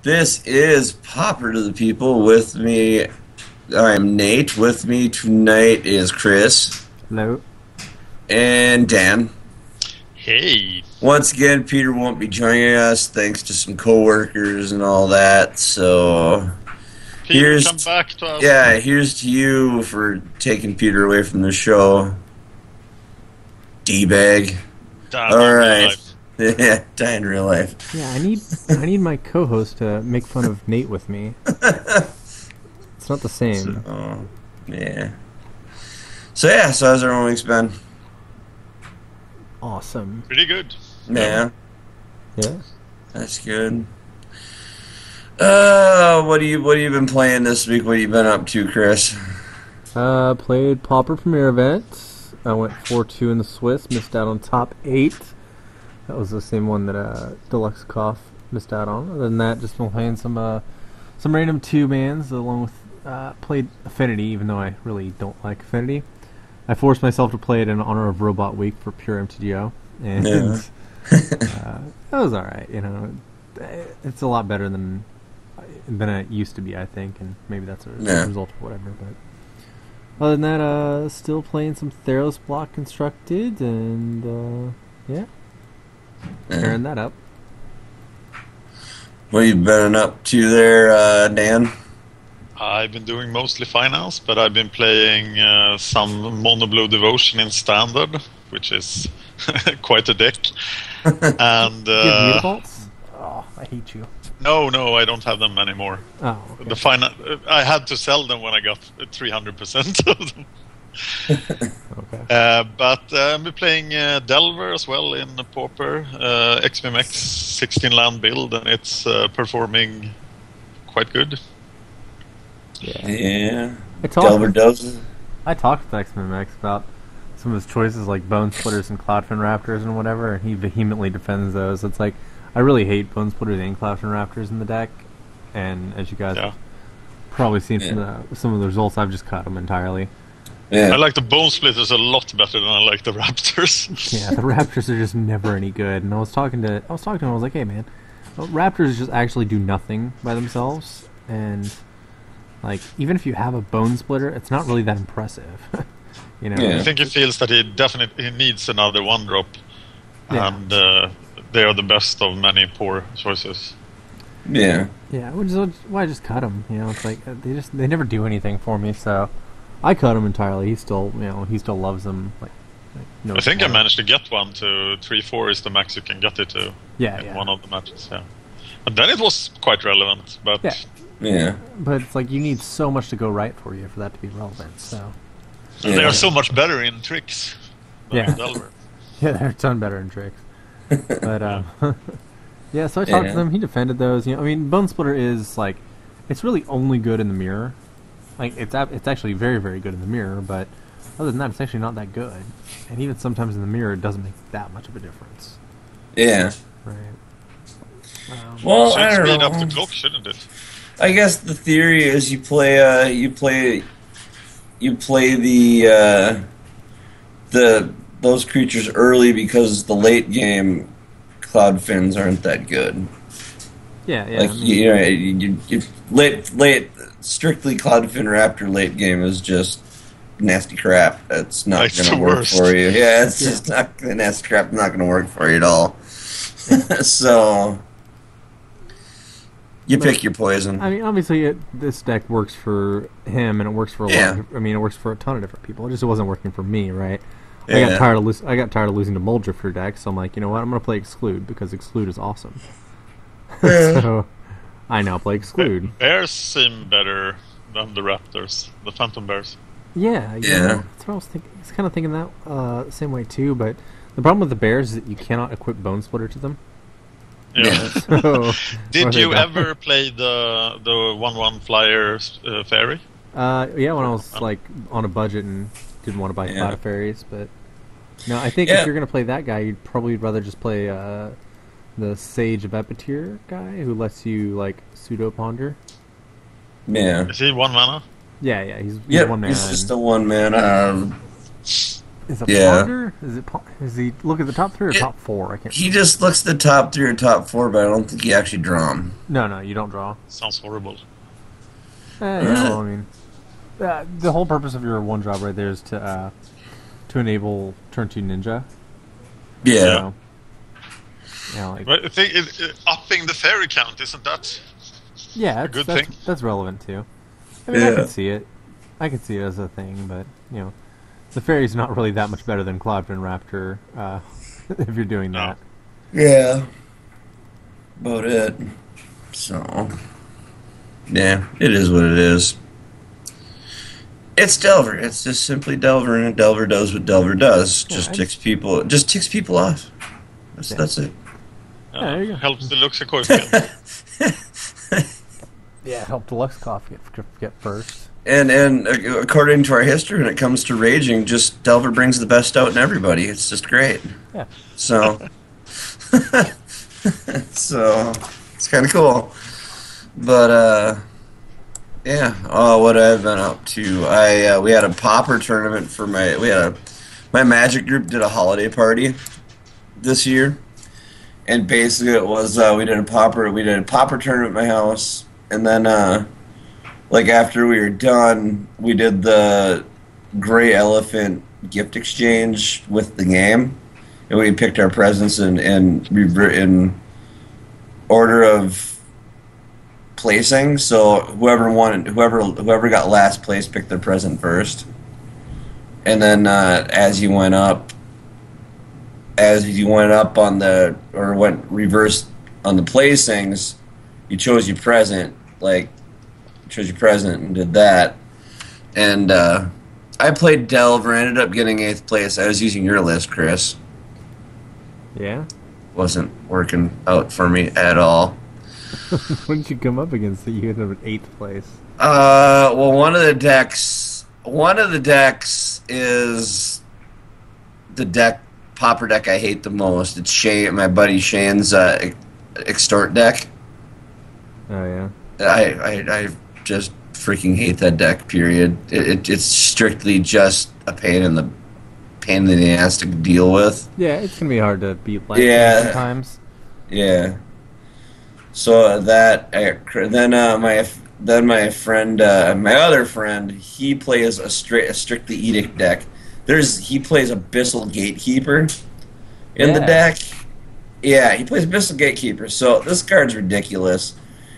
This is Pauper to the people. With me, I'm Nate. With me tonight is Chris Hello. and Dan. Hey. Once again, Peter won't be joining us thanks to some coworkers and all that. So Peter, here's come back to us. here's to you for taking Peter away from the show. D-bag. Damn, All in real right. life. Yeah, die in real life. Yeah, I need my co-host to make fun of Nate with me. It's not the same. So, yeah. So how's everyone week's been? Awesome. Pretty good. Yeah. Yeah. That's good. What have you been playing this week? What have you been up to, Chris? Played Pauper Premiere event. I went 4-2 in the Swiss. Missed out on top 8. That was the same one that Deluxe Cough missed out on. Other than that, just been playing some random 2-mans along with played Affinity, even though I really don't like Affinity. I forced myself to play it in honor of Robot Week for pure MTGO, and that was alright. You know, it's a lot better than it used to be, I think, and maybe that's a result of whatever. But other than that, still playing some Theros block constructed, and tearing that up. What have you been up to there, Dan? I've been doing mostly finance, but I've been playing some Mono Blue Devotion in Standard, which is quite a deck. And You have Mutabolts? Oh, I hate you. No, I don't have them anymore. Oh, okay. I had to sell them when I got 300% of them. Okay. But I've been playing Delver as well in Pauper, XMMX 16 land build, and it's performing quite good. Yeah. I Delver does. I talked with XMMX about some of his choices like Bone Splitters and Cloudfin Raptors and whatever, and he vehemently defends those. It's like, I really hate Bone Splitters and Cloudfin Raptors in the deck, and as you guys have probably seen from some of the results, I've just cut them entirely. Yeah. I like the Bone Splitters a lot better than I like the Raptors. Yeah, the Raptors are just never any good. And I was talking to him, I was like, hey man, Raptors just actually do nothing by themselves, and like, even if you have a Bone Splitter, it's not really that impressive. You know? I think he feels that he needs another 1-drop, and they are the best of many poor choices. Yeah. Yeah, which is why I just cut them. You know, it's like they never do anything for me, so I cut him entirely. He still loves them. No, I think I managed to get one to 3-4 is the max you can get it to. In one of the matches. Yeah, and then it was quite relevant, but. Yeah. But it's like you need so much to go right for you for that to be relevant. So. And they are so much better in tricks. Than Delver. Yeah, they're a ton better in tricks. But yeah, so I talked to them. He defended those. You know, I mean, Bone Splitter is like, it's really only good in the mirror. Like it's actually very, very good in the mirror. But other than that, it's actually not that good. And even sometimes in the mirror, it doesn't make that much of a difference. Yeah. Right. Well, should I don't speed know. up the clock, shouldn't it? I guess the theory is you play those creatures early because the late game Cloud Fins aren't that good. Yeah. Like you late strictly Cloud Fin Raptor late game is just nasty crap. That's not going to work for you. Yeah, it's just not nasty crap. Not going to work for you at all. So. You pick your poison. I mean, obviously, this deck works for him, and it works for a lot. It works for a ton of different people. It just wasn't working for me, right? Yeah. I got tired of losing to Muldrifter deck, so I'm like, you know what? I'm gonna play Exclude because Exclude is awesome. So I now play Exclude. Bears seem better than the Raptors, the Phantom Bears. Yeah. That's what I was thinking. I was kind of thinking that same way too. But the problem with the Bears is that you cannot equip Bone Splitter to them. Yeah. So, Did you ever play the 1/1 flyer fairy? Yeah, when I was like on a budget and didn't want to buy Cloud Fairies, but no, I think if you're gonna play that guy, you'd probably rather just play the Sage of Epityr guy who lets you like pseudo ponder. Yeah. Is he 1 mana? Yeah, he's 1 mana. He's just a 1 mana. Is it Ponder? Is he look at the top 3 or top 4? I can't. He just looks at the top 3 or top 4, but I don't think he actually draw them. No, you don't draw. Sounds horrible. I mean, the whole purpose of your one job right there is to enable turn 2 ninja. Yeah. So, like, but I think upping the fairy count, isn't that? Yeah, a good thing. That's relevant too. I mean, I can see it. I can see it as a thing, but the fairy's not really that much better than Cloudfin Raptor if you're doing that. Yeah. About it. So, yeah, it is what it is. It's Delver. It's just simply Delver, and Delver does what Delver does. Just ticks people off. That's it. There you go. Helps the looks coefficient. Yeah, help Deluxe Coffee get first. And according to our history, when it comes to raging, just Delver brings the best out in everybody. It's just great. Yeah. So, so it's kind of cool. But yeah. Oh, what I've been up to? We had a Pauper tournament for my Magic group did a holiday party this year, and basically it was we did a Pauper tournament at my house. And then, like, after we were done, we did the Gray Elephant gift exchange with the game. And we picked our presents in order of placing. So whoever got last place picked their present first. And then as you went up went reversed on the placings, you chose your present, and did that. And I played Delver, ended up getting 8th place. I was using your list, Chris. Yeah? Wasn't working out for me at all. What did you come up against that you ended up at 8th place? Well, one of the decks is the Pauper deck I hate the most. It's my buddy Shane's Extort deck. Oh yeah. I just freaking hate that deck. Period. It's strictly just a pain in the ass to deal with. Yeah, it's gonna be hard to beat sometimes. Yeah. So then my friend, my other friend, he plays a strictly Edict deck. He plays Abyssal Gatekeeper in the deck. Yeah, he plays Abyssal Gatekeeper. So this card's ridiculous.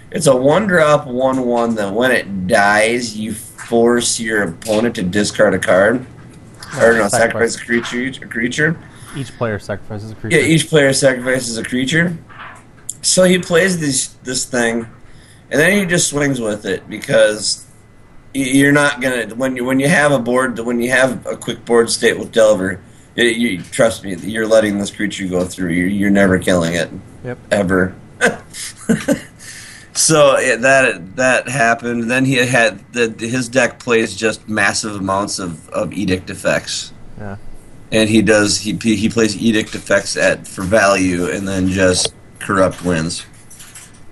It's a 1-drop 1/1 that when it dies, you force your opponent to discard a card. Sacrifice a creature. Each player sacrifices a creature. Yeah, each player sacrifices a creature. So he plays this thing, and then he just swings with it because you're not gonna when you have a quick board state with Delver. You trust me, you're letting this creature go through. You're never killing it. Yep. Ever. So that happened. Then he had his deck plays just massive amounts of Edict effects. Yeah. And he plays Edict effects for value, and then just Corrupt wins.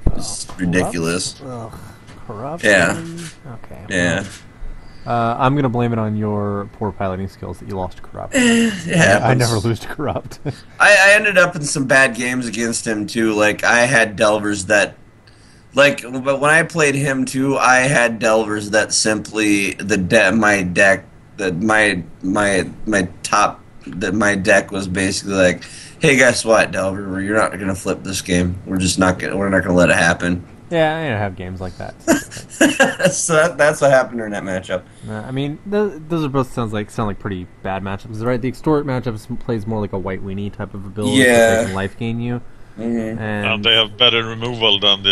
It's ridiculous. Corrupt. Yeah. Okay. Yeah. I'm gonna blame it on your poor piloting skills that you lost to Corrupt. I never lose to Corrupt. I ended up in some bad games against him too. Like I had Delvers that. But when I played him too, I had Delvers that simply my deck was basically like, hey, guess what, Delver, you're not gonna flip this game. We're not gonna let it happen. Yeah, I have games like that. So that's what happened during that matchup. I mean, those are both sound like pretty bad matchups, right? The Extort matchup plays more like a White Weenie type of ability. Yeah. That can life gain you. Mm-hmm. And they have better removal than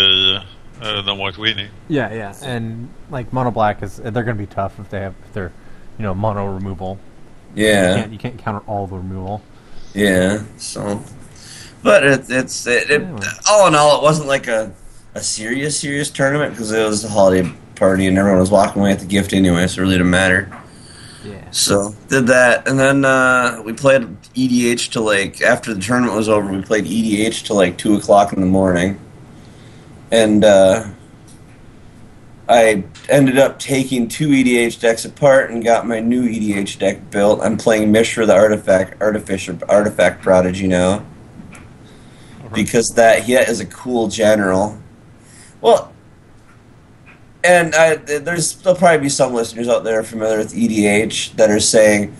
White Weenie. Yeah, and like Mono Black they're going to be tough if they're mono removal. Yeah, you can't counter all the removal. Yeah, so, but anyway. All in all, it wasn't like a serious tournament because it was a holiday party and everyone was walking away with the gift anyway, so it really didn't matter. Yeah. So did that, and then we played EDH till after the tournament was over. We played EDH till 2:00 in the morning, and I ended up taking 2 EDH decks apart and got my new EDH deck built. I'm playing Mishra the Artifact Prodigy now. Right. Because he is a cool general. Well, and there'll probably be some listeners out there familiar with EDH that are saying,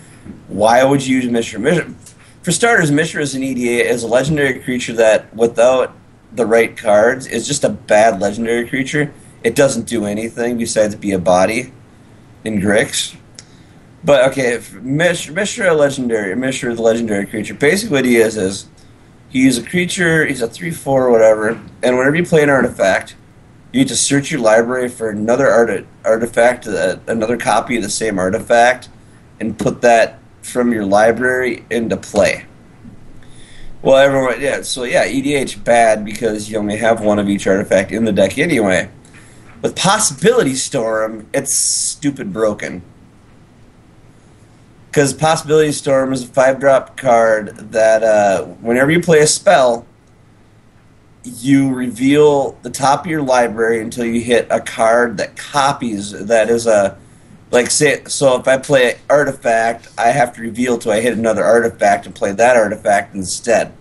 why would you use Mishra? For starters, Mishra is a legendary creature that, without the right cards, is just a bad legendary creature. It doesn't do anything besides be a body in Grix. But okay, Mishra the legendary creature. Basically what he is he's a creature, he's a 3/4 or whatever, and whenever you play an artifact, you need to search your library for another artifact, another copy of the same artifact, and put that from your library into play. Well, EDH bad because you only have one of each artifact in the deck anyway. With Possibility Storm, it's stupid broken. Because Possibility Storm is a 5-drop card that whenever you play a spell, you reveal the top of your library until you hit a card that copies, that is a, so if I play an artifact, I have to reveal till I hit another artifact and play that artifact instead.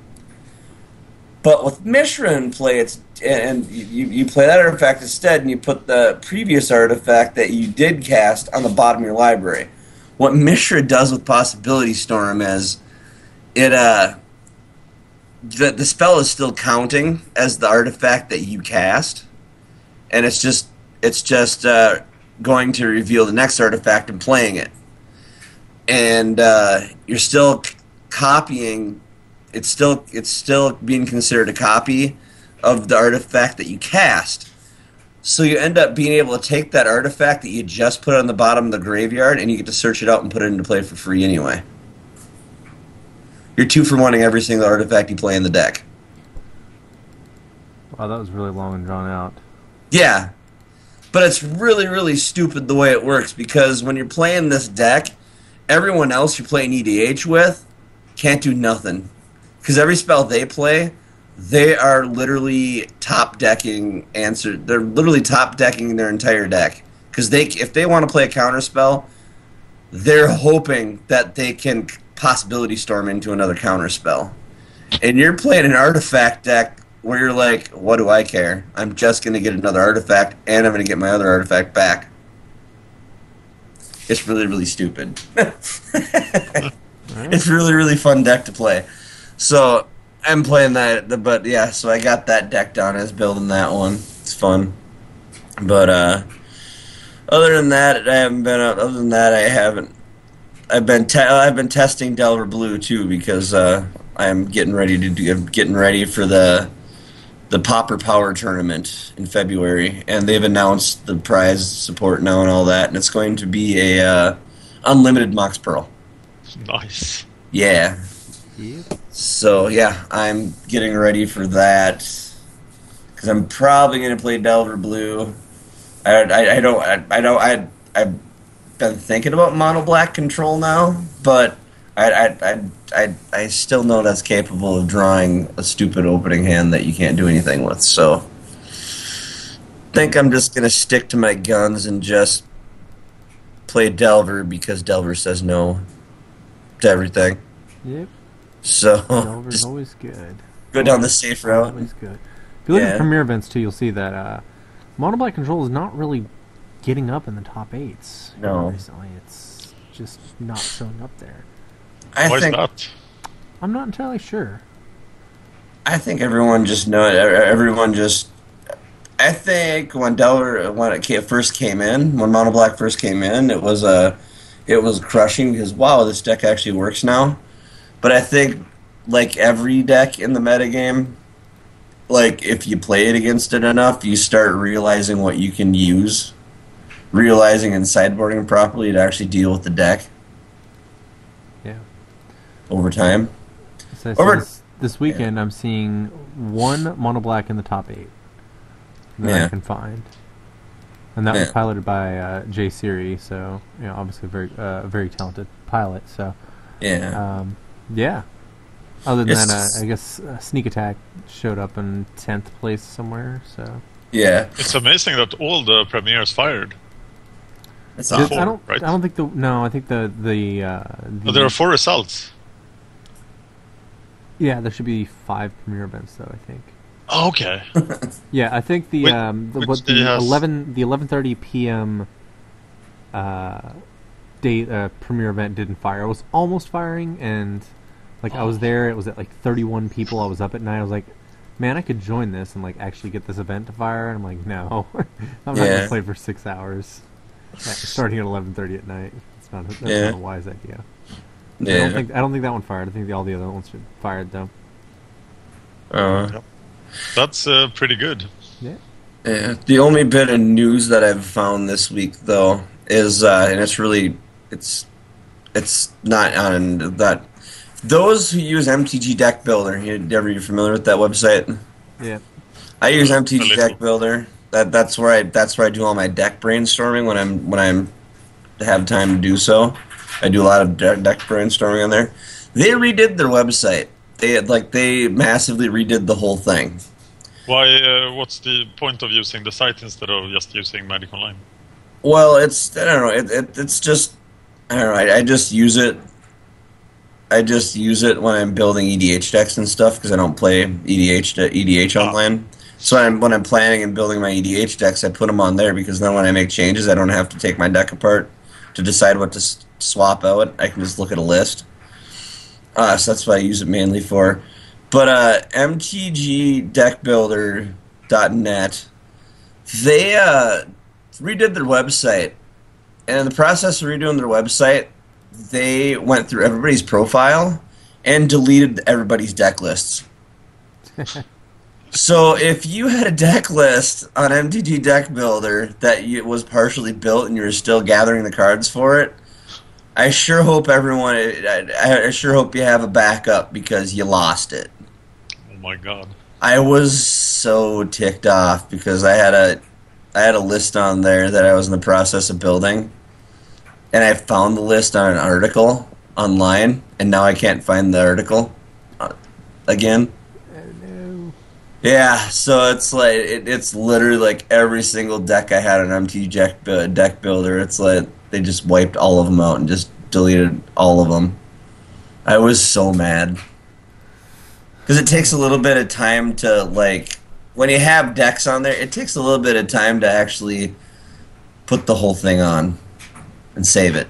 But with Mishra in play, you play that artifact instead, and you put the previous artifact that you did cast on the bottom of your library. What Mishra does with Possibility Storm is the spell is still counting as the artifact that you cast, and it's just going to reveal the next artifact and playing it, and you're still copying. It's still being considered a copy of the artifact that you cast. So you end up being able to take that artifact that you just put on the bottom of the graveyard, and you get to search it out and put it into play for free anyway. You're 2 for 1ing every single artifact you play in the deck. Wow, that was really long and drawn out. Yeah. But it's really, really stupid the way it works, because when you're playing this deck, everyone else you're playing EDH with can't do nothing. Because every spell they play, they are literally top-decking They're literally top-decking their entire deck. Because if they want to play a counterspell, they're hoping that they can Possibility Storm into another counterspell. And you're playing an artifact deck where you're like, what do I care? I'm just going to get another artifact, and I'm going to get my other artifact back. It's really, really stupid. It's a really, really fun deck to play. So I'm playing that, but yeah, so I got that deck done. I was building that one. It's fun. But other than that, I haven't. I've been testing Delver Blue too, because I'm getting ready for the Pauper Power tournament in February, and they've announced the prize support now and all that, and it's going to be a unlimited Mox Pearl. Nice. Yeah. Yep. So yeah, I'm getting ready for that because I'm probably going to play Delver Blue. I've been thinking about mono black control now, but I still know that's capable of drawing a stupid opening hand that you can't do anything with. So I think I'm just going to stick to my guns and just play Delver because Delver says no to everything. Yep. So Delver's always good. Go down the safe route. Always good. If you look at Premier events too, you'll see that mono black control is not really getting up in the top 8s. No. Recently, it's just not showing up there. Why is that? I'm not entirely sure. I think everyone just knows. I think when it first came in, when Mono Black first came in, it was crushing because wow, this deck actually works now. But I think like every deck in the metagame, like if you play it against it enough, you start realizing what you can use, realizing and sideboarding properly to actually deal with the deck. Yeah. Over time. So this weekend, I'm seeing one mono black in the top 8 that I can find, and that was piloted by Jay Siri. So obviously a very talented pilot. So yeah. Other than that, I guess Sneak Attack showed up in 10th place somewhere. So Yeah. It's amazing that all the premieres fired. That's I awful. don't think I think the But there are 4 results. yeah, there should be 5 premiere events though, I think. Oh, okay. Yeah, I think the 11:30 p.m. Premiere event didn't fire. It was almost firing, and like I was there. It was at like 31 people. I was up at night. I was like, man, I could join this and like actually get this event to fire. And I'm like, no, I'm not gonna play for 6 hours, starting at 11:30 at night. That's not a wise idea. Yeah. I don't think that one fired. I think all the other ones fired though. Yep. That's pretty good. Yeah. Yeah. The only bit of news that I've found this week though is, and it's not on that. Those who use MTG Deck Builder, are you familiar with that website? Yeah. I use MTG Deck Builder. That's where I do all my deck brainstorming when I have time to do so. I do a lot of deck brainstorming on there. They redid their website. They massively redid the whole thing. Why? What's the point of using the site instead of just using Magic Online? Well, I don't know. It's just, I don't know. I just use it. I just use it when I'm building EDH decks and stuff because I don't play EDH online. So when I'm planning and building my EDH decks, I put them on there because then when I make changes, I don't have to take my deck apart to decide what to swap out. I can just look at a list. So that's what I use it mainly for. But MTGDeckBuilder.net, they redid their website. And in the process of redoing their website, they went through everybody's profile and deleted everybody's deck lists. So if you had a deck list on MTG Deck Builder that was partially built and you were still gathering the cards for it, I sure hope I sure hope you have a backup because you lost it. Oh my god. I was so ticked off because I had a list on there that I was in the process of building, and I found the list on an article online, and now I can't find the article again. Oh no. Yeah, so it's like it's literally like every single deck I had on MTG Deck Builder. It's like they just wiped all of them out and just deleted all of them. I was so mad. Because it takes a little bit of time to, like, when you have decks on there, it takes a little bit of time to actually put the whole thing on and save it.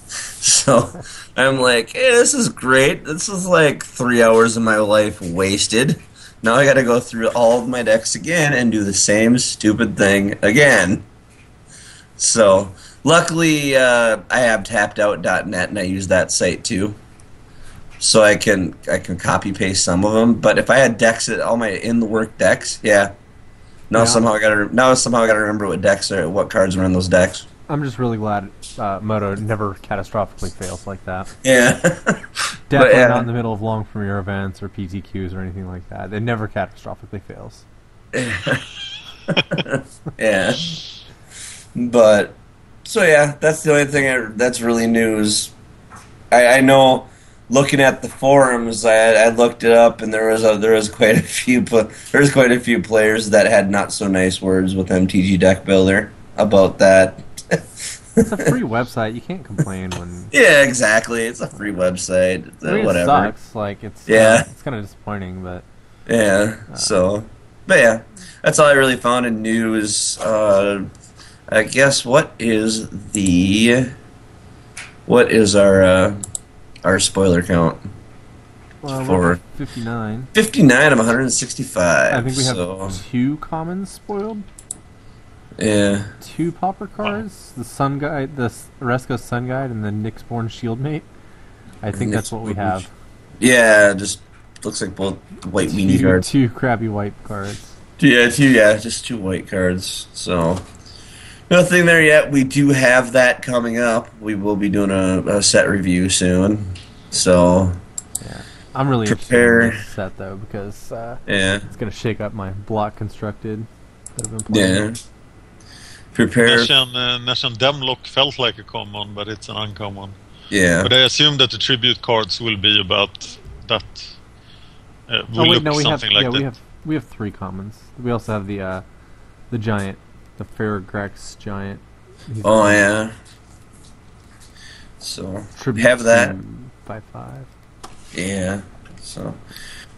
So I'm like, hey, this is great. This is like 3 hours of my life wasted. Now I gotta go through all of my decks again and do the same stupid thing again. So luckily I have tappedout.net and I use that site too. So I can copy paste some of them, but if I had decks at all my in the work decks, somehow I gotta remember what cards are in those decks. I'm just really glad Moto never catastrophically fails like that. Yeah. Definitely not in the middle of long premiere events or PTQs or anything like that. It never catastrophically fails. Yeah. But so yeah, that's the only thing that's really news. I know. Looking at the forums, I looked it up, and there was quite a few players that had not so nice words with MTG Deck Builder about that. It's a free website. You can't complain when. Yeah, exactly. It's a free website. Whatever. It sucks. Like it's kind of disappointing, but. Yeah. But yeah, that's all I really found in news. I guess what is our spoiler count? For 59. 59 of 165. I think we have 2 commons spoiled. Yeah. 2 Pauper cards, the Sun Guide, the Oresco Sun Guide, and the Nyxborn Shieldmate. I think that's what we have. Yeah, just looks like both white weenie cards. 2 crappy white cards. Just 2 white cards. So nothing there yet. We do have that coming up. We will be doing a set review soon. So yeah, I'm really interested in this set though because it's gonna shake up my block constructed that I've been playing. Yeah. Prepare. Nation Demlock felt like a common, but it's an uncommon. Yeah. But I assume that the tribute cards will be about that. We have 3 commons. We also have the the giant, the Ferrograx giant. Yeah. So Tribute have that. 5/5. Yeah. So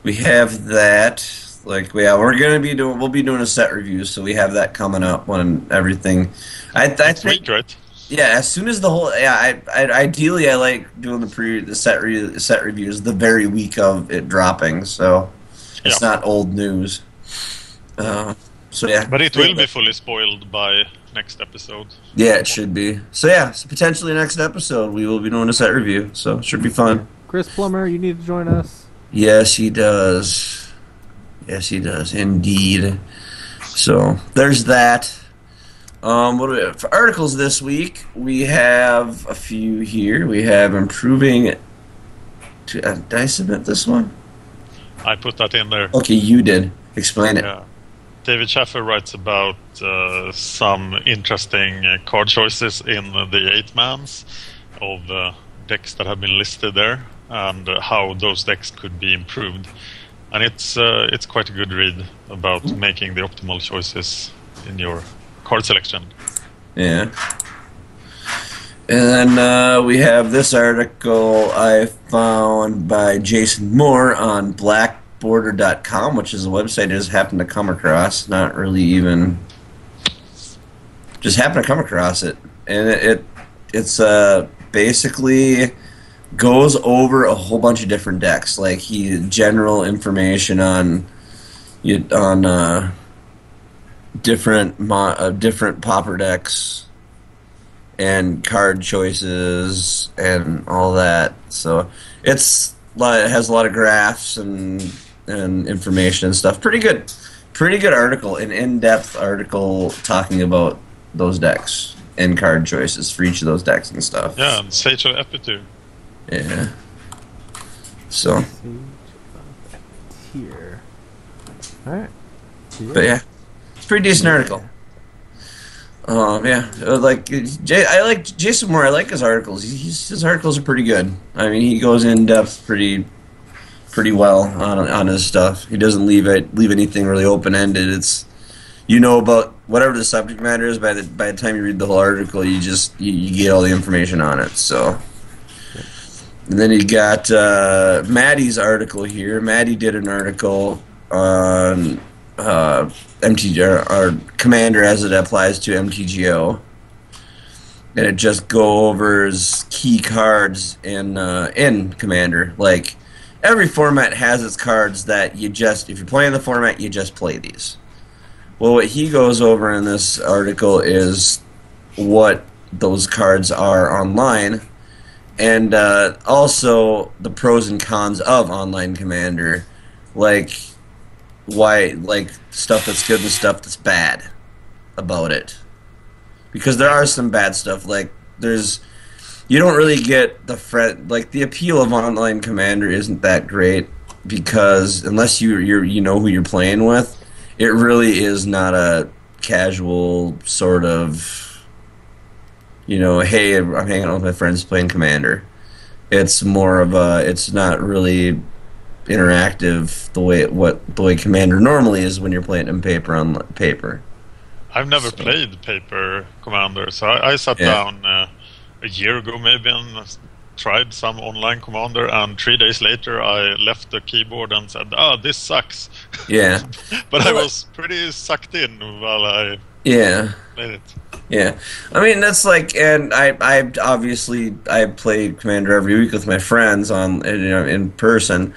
we have that. Like, yeah, we'll be doing a set review, so we have that coming up when everything. I think, week, right? Yeah, as soon as the whole, ideally I like doing the set reviews the very week of it dropping, so it's not old news. So yeah, but it will be fully spoiled by next episode. Yeah, it should be. So yeah, potentially next episode we will be doing a set review, so it should be fun. Chris Plummer, you need to join us. Yes, he does. Yes, he does, indeed. So, there's that. What do we have? For articles this week, we have a few here. We have improving... did I submit this one? I put that in there. Okay, you did. Explain it. Yeah. David Schaffer writes about some interesting card choices in the 8-mans of decks that have been listed there, and how those decks could be improved. And it's quite a good read about making the optimal choices in your card selection. Yeah. And then we have this article I found by Jason Moore on blackborder.com, which is a website I just happened to come across. Not really even... just happened to come across it. And it's basically... goes over a whole bunch of different decks, like general information on different Pauper decks and card choices and all that. So it has a lot of graphs and information and stuff. Pretty good article, an in-depth article talking about those decks and card choices for each of those decks and stuff. Yeah, and Sage of Epitome. Yeah. So. Here. All right. But yeah, it's a pretty decent article. Yeah, I like Jason Moore. I like his articles. His articles are pretty good. I mean, he goes in depth pretty well on his stuff. He doesn't leave anything really open ended. It's about whatever the subject matter is. By the time you read the whole article, you get all the information on it. So. And then you got Matti's article here. Matti did an article on MTG or Commander as it applies to MTGO, and it just goes key cards in Commander. Like every format has its cards that if you're playing the format, you just play these. Well, what he goes over in this article is what those cards are online. And also the pros and cons of online Commander, like stuff that's good and stuff that's bad about it. Because there are some bad stuff. Like you don't really get the appeal of online Commander isn't that great, because unless you know who you're playing with, it really is not a casual sort of. Hey, I'm hanging out with my friends playing Commander. It's more of it's not really interactive the way Commander normally is when you're playing in paper. I've never played paper Commander, so I sat down a year ago maybe and tried some online Commander, and 3 days later I left the keyboard and said, this sucks. Yeah. But I was pretty sucked in while I played it. Yeah, I mean that's and I obviously I play Commander every week with my friends in person,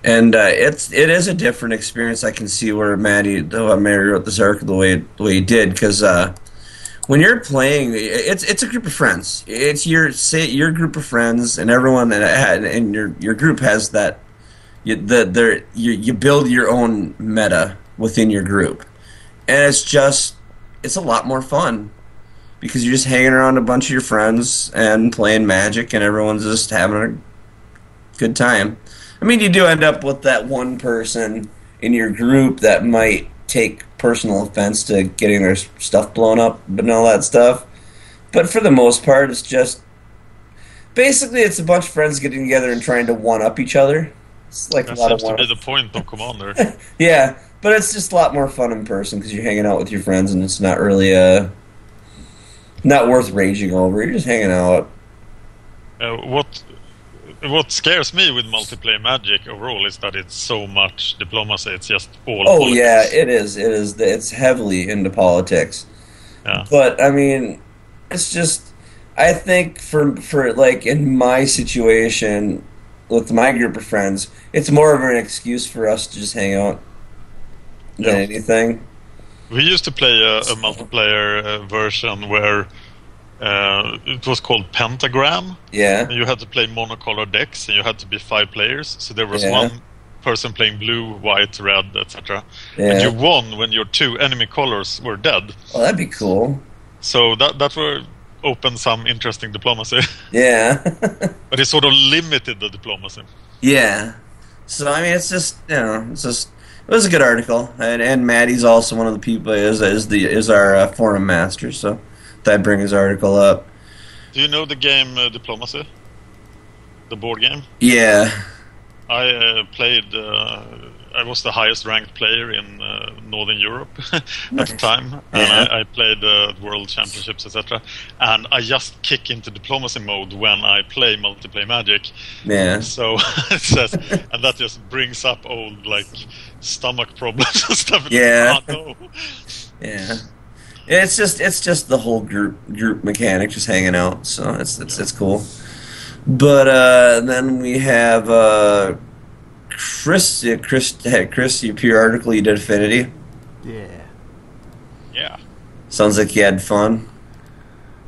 and it is a different experience. I can see where Matti wrote this article the way he did, because when you're playing, it's a group of friends. It's your group of friends, and everyone and your group has that. You build your own meta within your group, and it's a lot more fun. Because you're just hanging around a bunch of your friends and playing Magic, and everyone's just having a good time. I mean, you do end up with that one person in your group that might take personal offense to getting their stuff blown up and all that stuff. But for the most part, it's just... basically, it's a bunch of friends getting together and trying to one-up each other. It's like that a lot seems of to be the point of Commander. Yeah. But it's just a lot more fun in person because you're hanging out with your friends, and it's not really not worth raging over. You're just hanging out. What scares me with multiplayer Magic overall is that it's so much diplomacy. It's just all. Oh politics. yeah, it is. It is. It's heavily into politics. Yeah. But I mean, it's just. I think for like in my situation with my group of friends, it's more of an excuse for us to just hang out than anything. We used to play a multiplayer version where it was called Pentagram. Yeah. And you had to play monocolor decks, and you had to be 5 players. So there was Yeah. one person playing blue, white, red, etc. Yeah. And you won when your 2 enemy colors were dead. Oh, that'd be cool. So that will open some interesting diplomacy. Yeah. But it sort of limited the diplomacy. Yeah. So I mean, it's just it's just it was a good article, and Matti's also one of the people is our forum master, so that brings his article up. Do you know the game Diplomacy? The board game? Yeah. I played. I was the highest ranked player in Northern Europe at the time, and I played World Championships, etc. And I just kick into diplomacy mode when I play multiplayer Magic. Yeah. So it says, and that just brings up old like stomach problems and stuff. Yeah. Oh, no. Yeah. It's just the whole group mechanic, just hanging out. So it's cool. But then we have Chris, your peer article you did Affinity. Yeah. Yeah. Sounds like you had fun.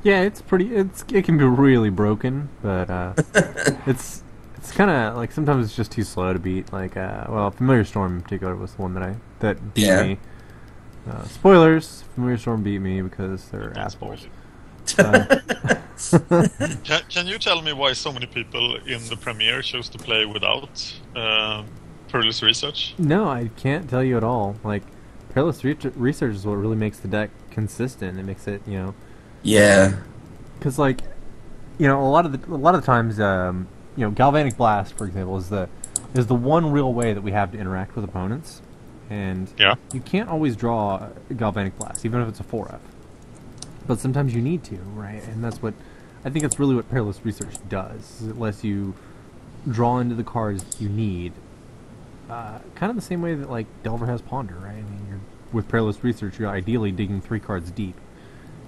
Yeah, it can be really broken, but it's kind of like sometimes it's just too slow to beat. Like Familiar Storm in particular was the one that beat me. Spoilers: Familiar Storm beat me because they're assholes. Can you tell me why so many people in the premiere chose to play without Perilous Research? No, I can't tell you at all. Like, Perilous Research is what really makes the deck consistent. It makes it, Yeah. because a lot of the times, Galvanic Blast, for example, is the one real way that we have to interact with opponents, and you can't always draw Galvanic Blast, even if it's a 4F. But sometimes you need to, right? And that's what I think that's really what Perilous Research does. It lets you draw into the cards you need, kind of the same way that like Delver has Ponder, right? I mean, with Perilous Research, you're ideally digging 3 cards deep,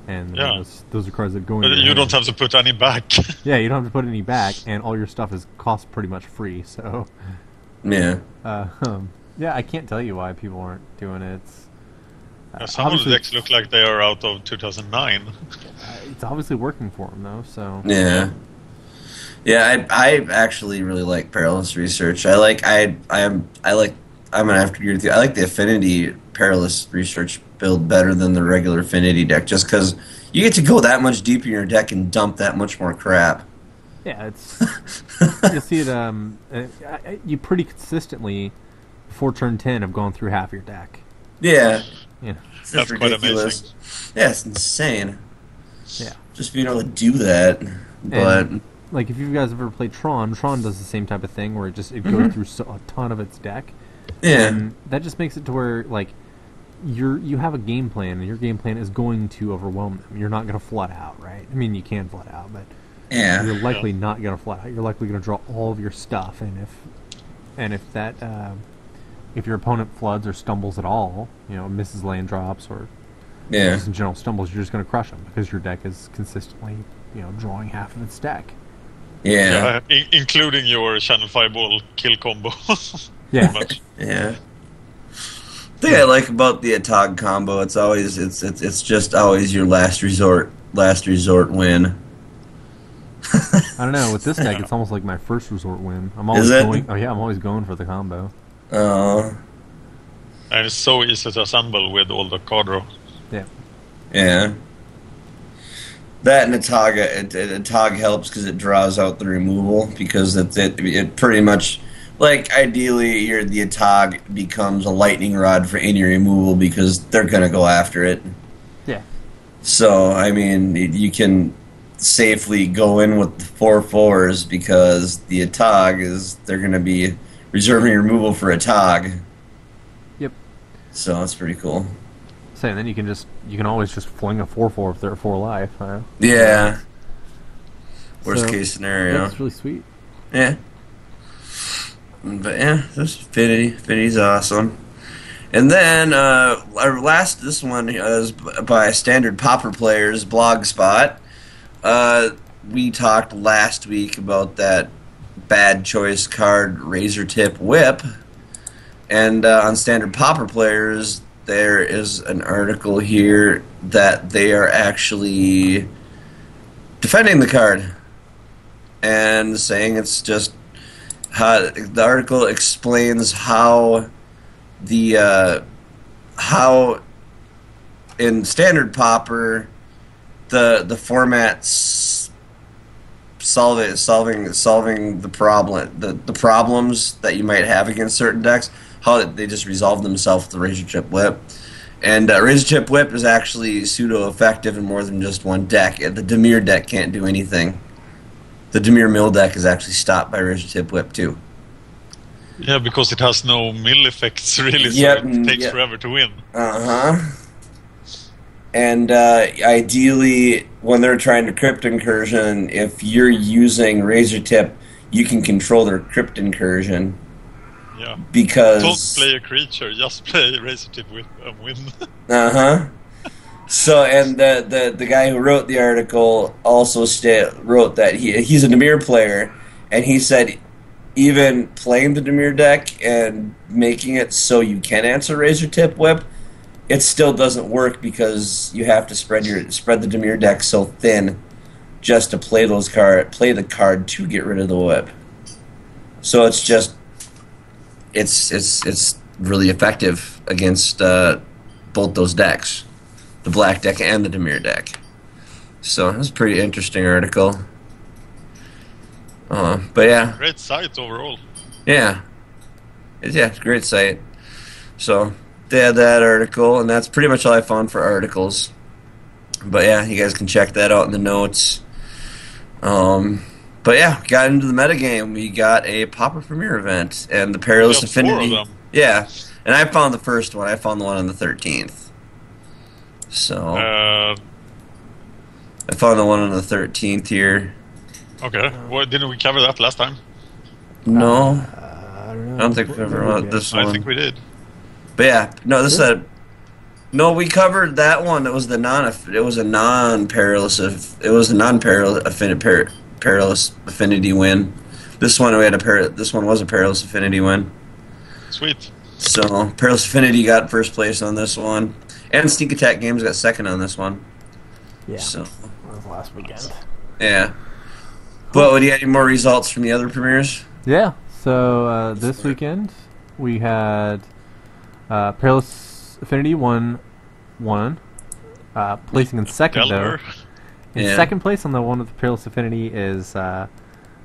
and those are cards that go in. But you don't have to put any back. Yeah, you don't have to put any back, and all your stuff is cost pretty much free. So, yeah, I can't tell you why people aren't doing it. Some of the decks look like they are out of 2009. It's obviously working for them, though. So yeah. I actually really like Perilous Research. I'm gonna have to agree with you. I like the Affinity Perilous Research build better than the regular Affinity deck, just because you get to go that much deeper in your deck and dump that much more crap. Yeah, it's you see it. You pretty consistently before turn 10 have gone through half your deck. Yeah. Yeah. It's That's ridiculous. quite amazing. Yeah, it's insane. Yeah. Just being able to do that. But like if you guys have ever played Tron does the same type of thing where it goes through a ton of its deck. Yeah. And that just makes it to where like you have a game plan, and your game plan is going to overwhelm them. You're not going to flood out, right? I mean, you can flood out, but you're likely not going to flood out. You're likely going to draw all of your stuff, and if your opponent floods or stumbles at all, misses land drops or just in general stumbles, you're just going to crush them because your deck is consistently, drawing half of its deck. Yeah. Including your Channel Fireball kill combo. Yeah. Yeah. The thing I like about the Atog combo, it's just always your last resort win. I don't know, with this deck it's almost like my first resort win. I'm always going for the combo. Oh. And it's so easy to assemble with all the card draw. Yeah. Yeah. That and Atog helps because it draws out the removal, because it pretty much, like, ideally the Atog becomes a lightning rod for any removal because they're going to go after it. Yeah. So, I mean, you can safely go in with the 4/4s because the Atog they're going to be reserving removal for Atog. Yep. So that's pretty cool. So and then you can always just fling a 4/4 if they're at 4 life. Huh? Yeah. Worst case scenario. That's really sweet. Yeah. But yeah, this Affinity's awesome. And then this one is by Standard Pauper Players Blogspot. We talked last week about that bad choice card Razor Tip Whip, and on Standard Pauper Players there is an article here that they are actually defending the card and saying it's just how the article explains how how in Standard Pauper the format's solving the problems that you might have against certain decks, how they just resolve themselves with the Razor Tip Whip. And Razor Tip Whip is actually pseudo-effective in more than just one deck. The Dimir deck can't do anything. The Dimir Mill deck is actually stopped by Razor Tip Whip too. Yeah, because it has no mill effects really, so it takes forever to win. And ideally, when they're trying to Crypt Incursion, if you're using Razor Tip, you can control their Crypt Incursion. Yeah. Because don't play a creature, just play Razor Tip Whip and win. So, and the guy who wrote the article also wrote that he's a Dimir player, and he said even playing the Dimir deck and making it so you can answer Razor Tip Whip, it still doesn't work because you have to spread the Dimir deck so thin just to play the card to get rid of the whip. So it's just it's really effective against both those decks, the black deck and the Dimir deck. So it's a pretty interesting article. But yeah, great site overall. Yeah, it's a great site. So they had that article, and that's pretty much all I found for articles. But yeah, you guys can check that out in the notes. But yeah, we got into the metagame. We got a Pauper Premier event and the Perilous Affinity. 4 of them. Yeah, and I found the first one. I found the one on the 13th. So I found the one on the 13th here. Okay, well, didn't we cover that last time? No, I don't know. I don't think we ever wrote this one. I think we did. But yeah, no, this is no. We covered that one. It was the non-perilous. It was a non-perilous perilous affinity win. This one This one was a perilous affinity win. Sweet. So Perilous Affinity got first place on this one, and Sneak Attack Games got second on this one. Yeah. So that was last weekend. Yeah. But do you have any more results from the other premieres? Yeah. So this weekend we had Perilous Affinity won, placing in second though. In second place on the one with the Perilous Affinity is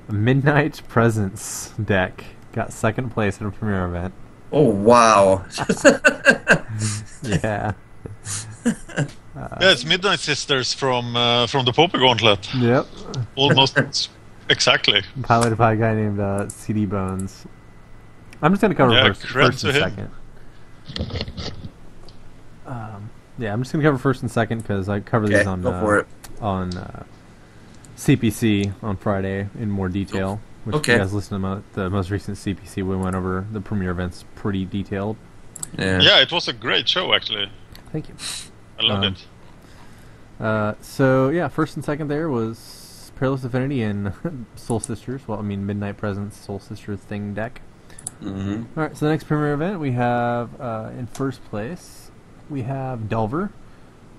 Midnight Presence deck. Got second place at a premiere event. Oh wow! Yeah. Yeah, it's Midnight Sisters from the Pauper Gauntlet. Yep. Almost exactly. Piloted by a guy named CD Bones. I'm just gonna cover first and second. I'm just gonna cover first and second because I covered these on CPC on Friday in more detail. Which if you guys listen to the most recent CPC, we went over the premiere events pretty detailed. Yeah, it was a great show actually. Thank you. I loved it. So yeah, first and second there was Perilous Affinity and Soul Sisters. Well, I mean Midnight Presence Soul Sisters thing deck. Mm-hmm. All right, so the next premiere event we have in first place we have Delver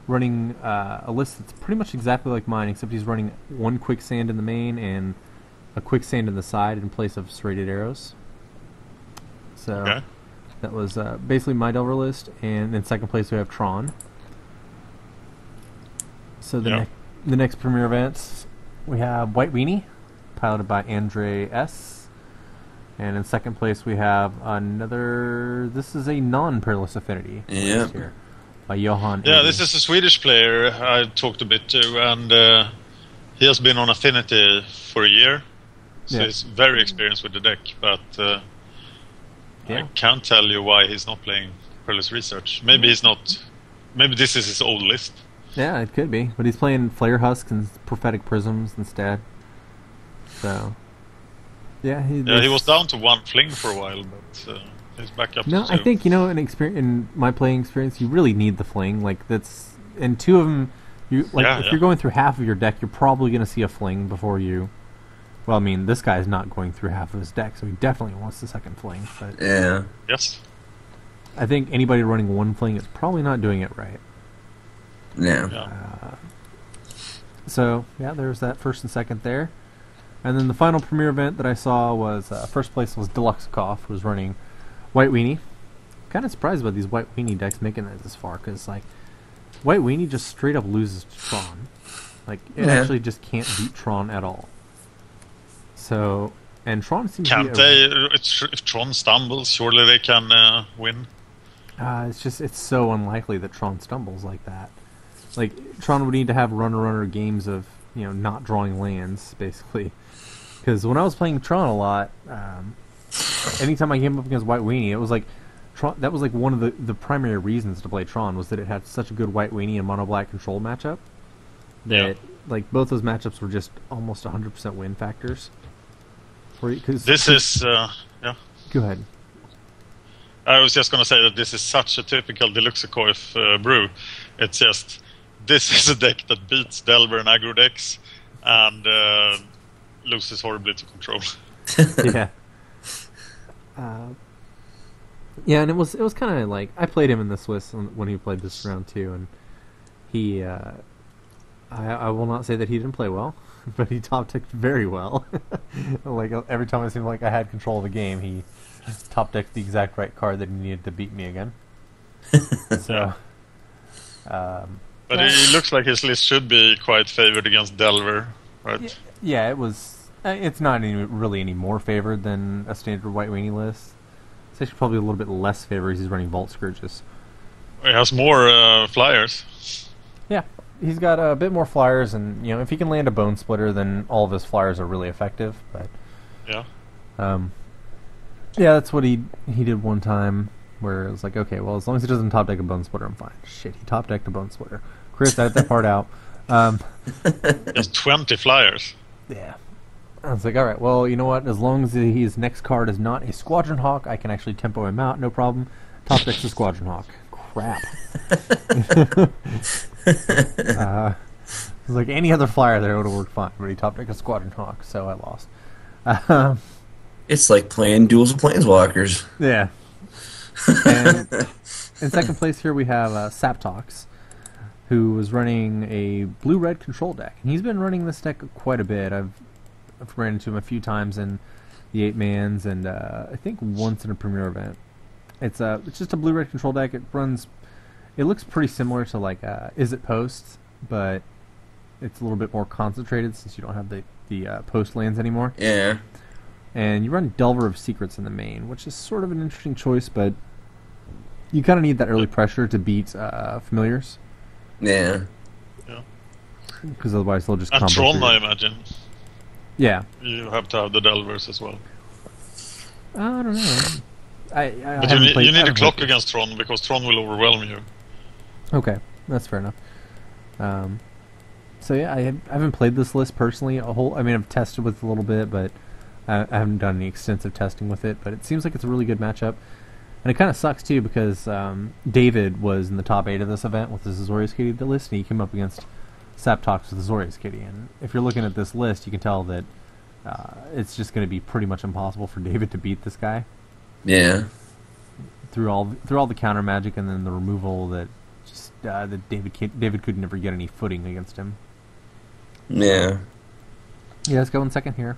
running a list that's pretty much exactly like mine, except he's running one Quicksand in the main and a Quicksand in the side in place of Serrated Arrows. So that was basically my Delver list, and in second place we have Tron. So the next premiere events we have White Weenie, piloted by Andre S. And in second place we have another. This is a non-Perilous Affinity. Here, by Johan. Yeah, this is a Swedish player I talked a bit to, and he has been on Affinity for a year. So he's very experienced with the deck, but I can't tell you why he's not playing Perilous Research. Maybe he's not. Maybe this is his old list. Yeah, it could be. But he's playing Flare Husks and Prophetic Prisms instead. So, yeah, he was down to 1 fling for a while, but he's back up. No, to 2. I think in my playing experience, you really need the fling. Like and 2 of them. If you're going through half of your deck, you're probably going to see a fling before you. Well, I mean, this guy's not going through half of his deck, so he definitely wants the second fling. But yeah. Yes. I think anybody running 1 fling is probably not doing it right. Yeah. So, yeah, there's that first and second there. And then the final premiere event that I saw was, first place was Deluxekoff, who was running White Weenie. Kind of surprised about these White Weenie decks making it this far, because, like, White Weenie just straight up loses to Tron. Like, it actually just can't beat Tron at all. So, and Tron seems to be... Can't they? If Tron stumbles, surely they can win. It's so unlikely that Tron stumbles like that. Like, Tron would need to have runner games of, not drawing lands, basically. Because when I was playing Tron a lot, anytime I came up against White Weenie, it was like... that was like one of the primary reasons to play Tron, was that it had such a good White Weenie and Mono Black control matchup that like both those matchups were just almost 100% win factors. Go ahead. I was just going to say that this is such a typical Deluxekoff brew. It's just, this is a deck that beats Delver and aggro decks and loses horribly to control. Yeah. Yeah, and it was kind of like, I played him in the Swiss when he played this round too, and he, I will not say that he didn't play well, but he top-decked very well. Like, every time it seemed like I had control of the game, he top-decked the exact right card that he needed to beat me again. So, but it looks like his list should be quite favored against Delver, right? Yeah, it was. It's not really any more favored than a standard White Weenie list. It's actually probably a little bit less favored. He's running Vault Scourges. He has more flyers. Yeah, he's got a bit more flyers, and if he can land a Bone Splitter, then all of his flyers are really effective. But yeah, that's what he did one time, where it was like, okay, well, as long as he doesn't top deck a Bone Splitter, I'm fine. Shit, he top decked a Bone Splitter. Chris, edit that part out. There's 20 flyers. Yeah. I was like, alright, well, you know what? As long as his next card is not a Squadron Hawk, I can actually tempo him out, no problem. Top deck's a Squadron Hawk. Crap. It was like any other flyer there would have worked fine, but he top decked a Squadron Hawk, so I lost. It's like playing Duels of Planeswalkers. Yeah. And in second place here we have Saptox, who was running a blue-red control deck. And he's been running this deck quite a bit. I've ran into him a few times in the 8-mans and I think once in a premiere event. It's just a blue-red control deck. It looks pretty similar to like Is It Post, but it's a little bit more concentrated since you don't have the post lands anymore. Yeah. And you run Delver of Secrets in the main, which is sort of an interesting choice, but you kind of need that early pressure to beat Familiars. Yeah. Yeah. Because otherwise they'll just combo. And Tron, I imagine. Yeah. You have to have the Delvers as well. I don't know. But you need to clock against Tron, because Tron will overwhelm you. Okay, that's fair enough. So yeah, I haven't played this list personally. I've tested with it a little bit, but I haven't done any extensive testing with it. But it seems like it's a really good matchup. And it kind of sucks too, because David was in the top 8 of this event with his Azorius Kitty list, and he came up against Saptox with Azorius Kitty. And if you're looking at this list, you can tell that it's just going to be pretty much impossible for David to beat this guy. Yeah. Through all the counter magic and then the removal that just that David could never get any footing against him. Yeah. Yeah, let's go in second here,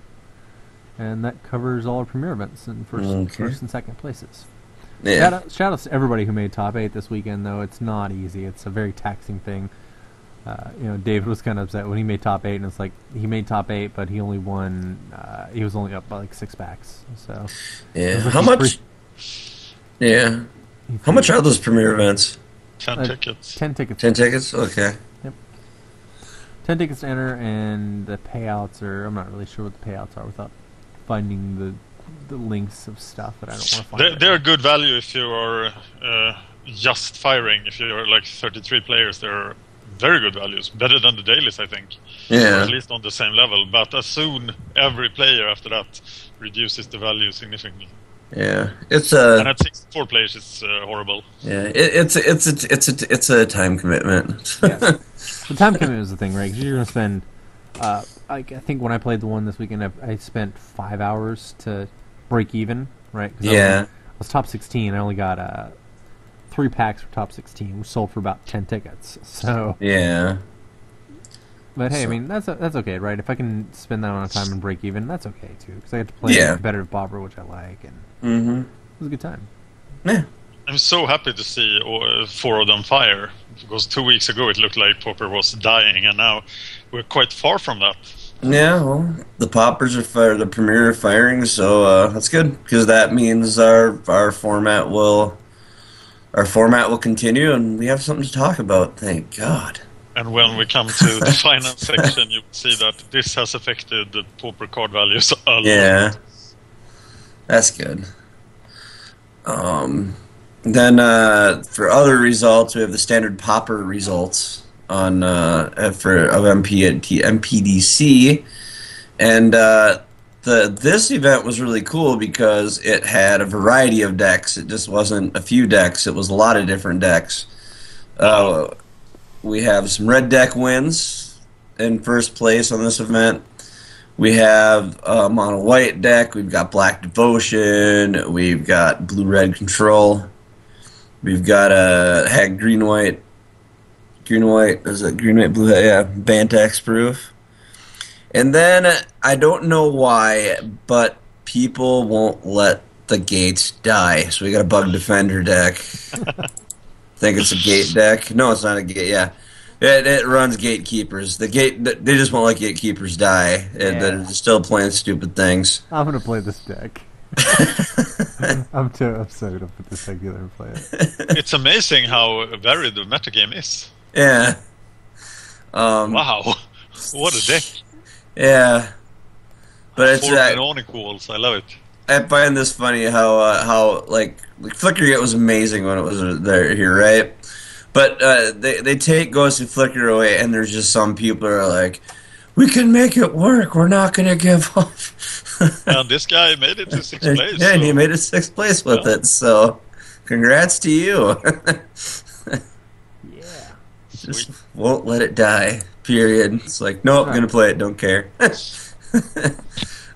and that covers all our premiere events in first and second places. Yeah. Shout outs to everybody who made top 8 this weekend, though. It's not easy. It's a very taxing thing. David was kind of upset when he made top 8, and it's like he made top 8, but he only won. He was only up by like 6 packs. So yeah, how much? Yeah, how much are those premiere events? 10 tickets. 10 tickets. 10 tickets. Okay. Yep. 10 tickets to enter, and the payouts are. I'm not really sure what the payouts are without finding the links of stuff that I don't want to find. They're good value if you are just firing, if you're like 33 players, they're very good values, better than the dailies, I think. Yeah. Or at least on the same level. But as soon every player after that reduces the value significantly. Yeah, and at 64 players, it's horrible. Yeah, it's a time commitment. Yes. The time commitment is the thing, right? Because you're going to spend. I think when I played the one this weekend, I spent 5 hours to break even, right? Yeah. I was top 16. I only got 3 packs for top 16, which sold for about 10 tickets. So yeah. But hey, I mean that's okay, right? If I can spend that amount of time and break even, that's okay too, because I get to play competitive Pauper, which I like, and it was a good time. Yeah. I'm so happy to see 4 of them fire, because 2 weeks ago it looked like Pauper was dying, and now we're quite far from that. Yeah, well, the Paupers are the premier are firing, so that's good, because that means our format will continue, and we have something to talk about. Thank God. And when we come to the finance section, you see that this has affected the Pauper card values a lot. Yeah, that's good. Then for other results, we have the standard Pauper results on MPDC, and this event was really cool because it had a variety of decks. It just wasn't a few decks; it was a lot of different decks. We have some red deck wins in first place on this event. We have a mono white deck. We've got Black Devotion. We've got blue red control. We've got a green white. Is it green white blue? Yeah, Bantax proof. And then I don't know why, but people won't let the gates die. So we got a Bug Defender deck. Think it's a gate deck. No, it's not a gate. Yeah, it runs gatekeepers. They just won't let gatekeepers die. They're still playing stupid things. I'm gonna play this deck. I'm so gonna put this deck together and play it. It's amazing how varied the metagame is. Yeah. Wow, what a deck! Yeah, but it's Onic walls. I love it. I find this funny how like Flicker was amazing when it was here, right? But they take Ghostly Flicker away, and there's just some people who are like, we can make it work. We're not going to give up. And this guy made it to 6th place. Yeah, and he made it 6th place with it. So, congrats to you. Yeah. Just won't let it die. Period. It's like, nope, I'm going to play it. Don't care.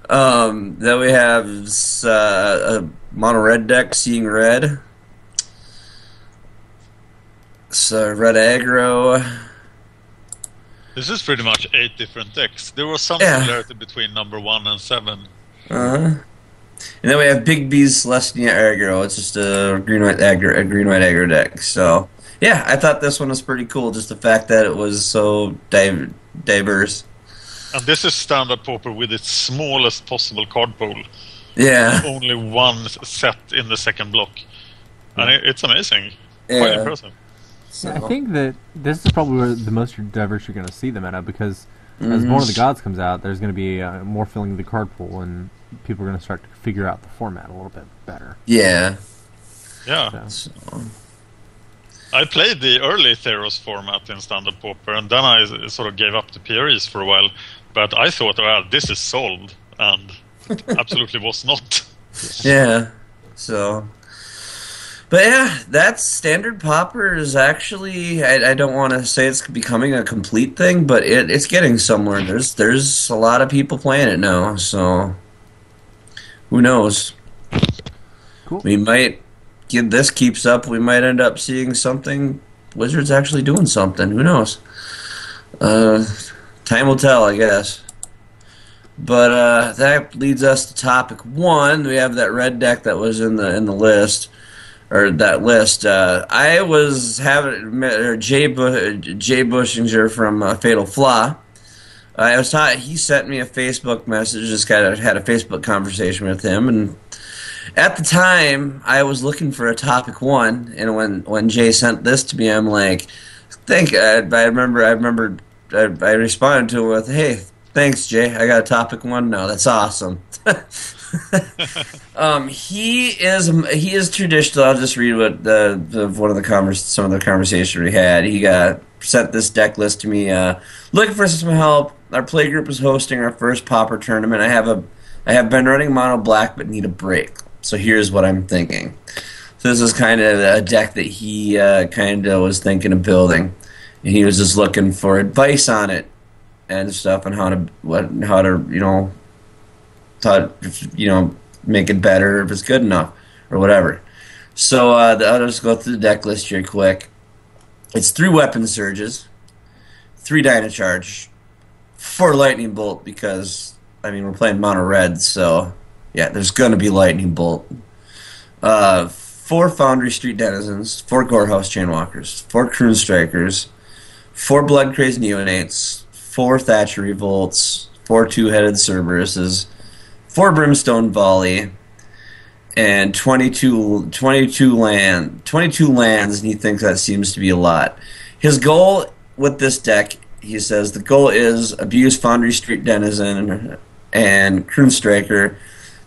Then we have a mono red deck, Seeing Red. So red aggro. This is pretty much 8 different decks. There was some similarity between number 1 and 7. And then we have Big B's Celestia aggro. It's just a green white aggro deck. So yeah, I thought this one was pretty cool. Just the fact that it was so diverse. And this is standard Pauper with its smallest possible card pool. Yeah. Only one set in the second block. And it's amazing. Yeah. Quite impressive. So. I think that this is probably where the most diverse you're going to see them at, because as Born of the Gods comes out, there's going to be more filling of the card pool, and people are going to start to figure out the format a little bit better. Yeah. Yeah. So. I played the early Theros format in Standard Pauper, and then I sort of gave up the PREs for a while. But I thought, well, this is solved, and it absolutely was not. Yeah. So, but yeah, that's Standard Pauper is actually, I don't want to say it's becoming a complete thing, but it's getting somewhere. There's a lot of people playing it now, so who knows? Cool. We might, if this keeps up, we might end up seeing something. Wizards actually doing something. Who knows? Time will tell, I guess. But that leads us to topic 1. We have that red deck that was in the list, or that list. I was having Jay Bushinger from Fatal Flaw. I was taught, he sent me a Facebook message. Just kind of had a Facebook conversation with him, and at the time I was looking for a topic 1, and when Jay sent this to me, I'm like, I responded to him with, hey, thanks, Jay. I got a topic 1 now. That's awesome. He is traditional. I'll just read what some of the conversation we had. He sent this deck list to me. Looking for some help. Our play group is hosting our first Pauper tournament. I have been running mono black, but need a break. So here's what I'm thinking. So this is kind of a deck that he kind of was thinking of building, and he was just looking for advice on it and stuff, and how to make it better if it's good enough or whatever. So I'll just go through the deck list here quick. It's 3 weapon surges, 3 Dynacharge, 4 lightning bolt because we're playing mono red, so yeah, there's gonna be lightning bolt. 4 Foundry Street Denizens, 4 Gorehouse Chainwalkers, 4 Croon Strikers, 4 Blood Crazed Neonates, 4 Thatcher Revolts, 4 Two-Headed Cerberuses, 4 Brimstone Volley, and 22 lands, and he thinks that seems to be a lot. His goal with this deck, he says, the goal is abuse Foundry Street Denizen and Croon Striker,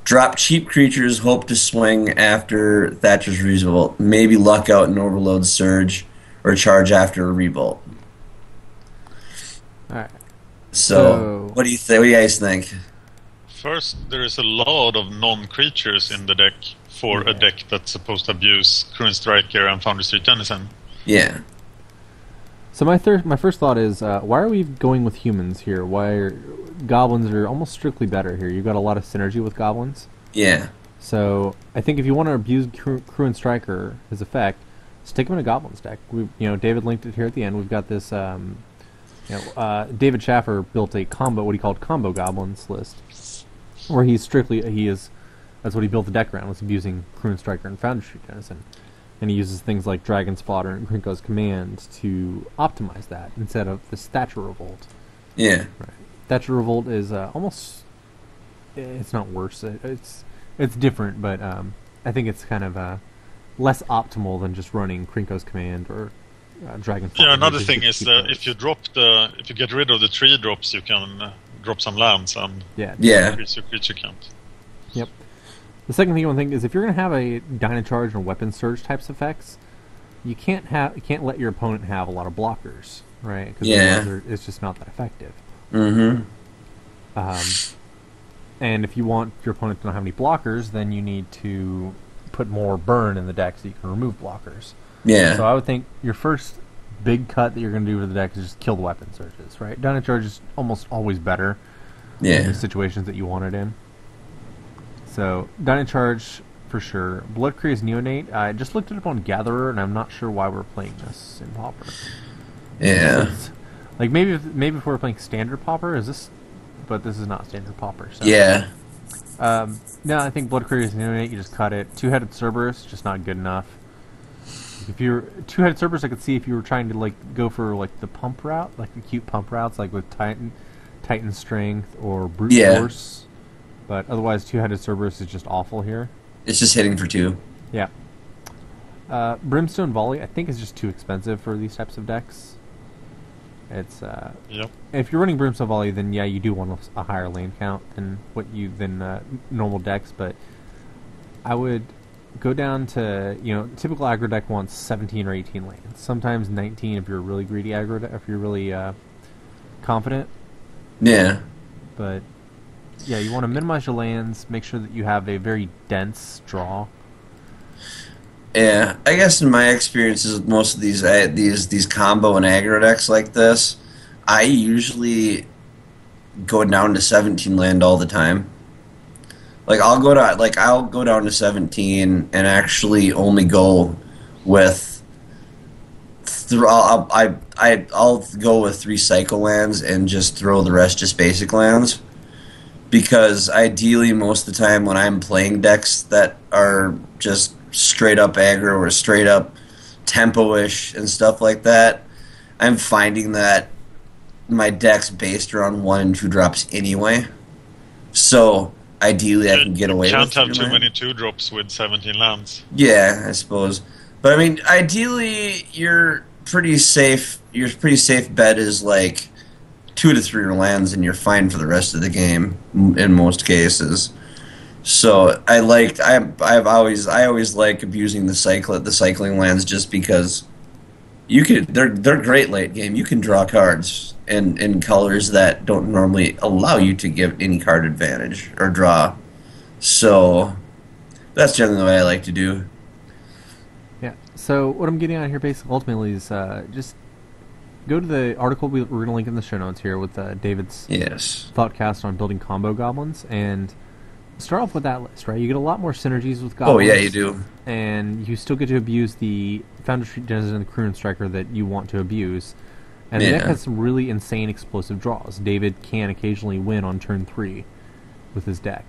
drop cheap creatures, hope to swing after Thatcher's Revolt, maybe luck out and overload Surge, or charge after a Revolt. Alright. So, what do you think? What do you guys think? First, there is a lot of non-creatures in the deck for a deck that's supposed to abuse Croon Striker and Foundry Street Denizen. Yeah. So my first thought is, why are we going with humans here? Goblins are almost strictly better here. You've got a lot of synergy with goblins. Yeah. So I think if you want to abuse Croon Striker, his effect, stick him in a goblins deck. David linked it here at the end. We've got this. David Schaffer built a what he called combo goblins list, where that's what he built the deck around, was abusing Croon Striker and Foundry Street Denizen. And he uses things like Dragon Spotter and Krinko's Command to optimize that instead of this Thatcher Revolt. Yeah. Right. Thatcher Revolt is almost... It's not worse. It's different, but I think it's kind of less optimal than just running Krinko's Command or Dragon Spotter. Yeah, another thing is if you get rid of the 3 drops, you can drop some lands and increase your creature count. Yep. The second thing you want to think is, if you're going to have a Dynacharge and Weapon Surge types effects, you can't let your opponent have a lot of blockers, right? Because it's just not that effective. Mm-hmm. And if you want your opponent to not have any blockers, then you need to put more burn in the deck so you can remove blockers. Yeah. So I would think your first big cut that you're going to do with the deck is just kill the Weapon Surges, right? Dynacharge is almost always better in the situations that you want it in. So, Dynacharge for sure. Blood Crazed Neonate, I just looked it up on Gatherer, and I'm not sure why we're playing this in Pauper. Yeah. Like, maybe if we're playing Standard Pauper, but this is not Standard Pauper. So. Yeah. No, I think Blood Crazed Neonate, you just cut it. Two-Headed Cerberus, just not good enough. If you're Two-Headed Cerberus, I could see if you were trying to go for the pump route, like the cute pump routes, like with Titan Strength or Brute Force. But otherwise, Two-Headed Cerberus is just awful here. It's just hitting for 2. Yeah. Brimstone Volley, I think, is just too expensive for these types of decks. It's if you're running Brimstone Volley, then you do want a higher lane count than normal decks. But I would go down to typical aggro deck wants 17 or 18 lanes. Sometimes 19 if you're a really greedy aggro deck, if you're really confident. Yeah. But yeah, you want to minimize your lands, make sure that you have a very dense draw. Yeah, I guess in my experiences with most of these combo and aggro decks like this, I usually go down to 17 land all the time. I'll go down to 17 and actually only go with I'll go with 3 cycle lands and just throw the rest just basic lands. Because ideally, most of the time when I'm playing decks that are just straight up aggro or straight up tempo-ish and stuff like that, I'm finding that my deck's based around 1 and 2 drops anyway. So ideally, I can get away with it. You can't have too many 2 drops with 17 lands. Yeah, I suppose. But ideally, your pretty safe bet is 2 to 3 lands, and you're fine for the rest of the game in most cases. So I always like abusing the cycling lands just because they're great late game. You can draw cards in colors that don't normally allow you to give any card advantage or draw. So that's generally the way I like to do. Yeah. So what I'm getting at here, basically, ultimately, is just go to the article we're going to link in the show notes here with David's thoughtcast on building combo goblins, and start off with that list, right? You get a lot more synergies with goblins. Oh yeah, you do. And you still get to abuse the Foundry Street Denizen and the Croon Striker that you want to abuse. And the deck has some really insane explosive draws. David can occasionally win on turn 3 with his deck.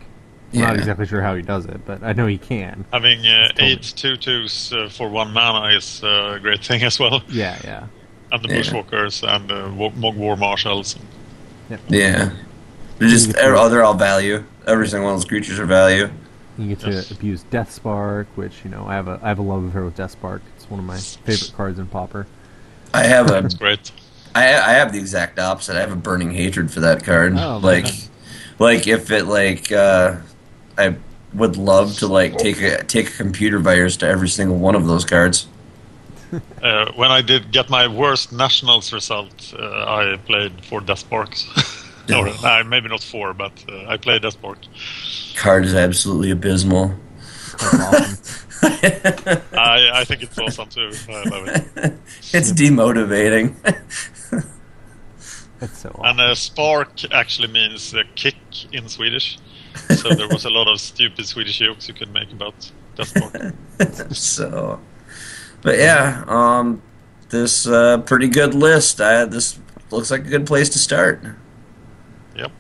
I'm not exactly sure how he does it, but I know he can. Having 8 2/2s for 1 mana is a great thing as well. Yeah. And the Bushwalkers and Mog War Marshals. Yeah. They're all value. Every single one of those creatures are value. You get to abuse Death Spark, which, you know, I have a love affair with Death Spark. It's one of my favorite cards in Pauper. I have a It's great. I have the exact opposite. I have a burning hatred for that card. Oh, like if it I would love to take a computer virus to every single one of those cards. When I did get my worst nationals result, I played for Death Sparks. Or, maybe not 4, but I played Death Spark. Card is absolutely abysmal. Awesome. I think it's awesome too. I love it. It's demotivating. That's so awesome. And spark actually means kick in Swedish. So there was a lot of stupid Swedish jokes you could make about Death Spark. But yeah, this pretty good list. This looks like a good place to start. Yep.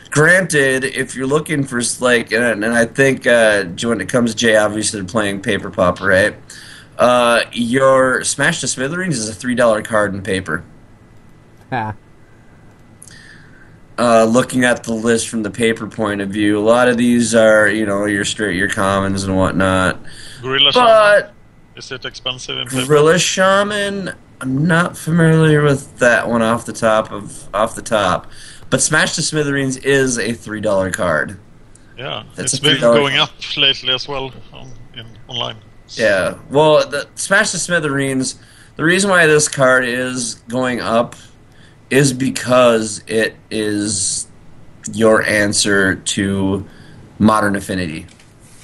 Granted, if you're looking for and I think when it comes to Jay, obviously they're playing Paper Pauper, right? Your Smash to Smithereens is a $3 card in paper. Looking at the list from the paper point of view, a lot of these are, your commons and whatnot. Gorilla Shaman, is it expensive in paper? Gorilla Shaman, I'm not familiar with that one off the top. But Smash to Smithereens is a $3 card. Yeah, it's been going up lately as well online. Yeah, well, the Smash to Smithereens, the reason why this card is going up is because it is your answer to Modern Affinity.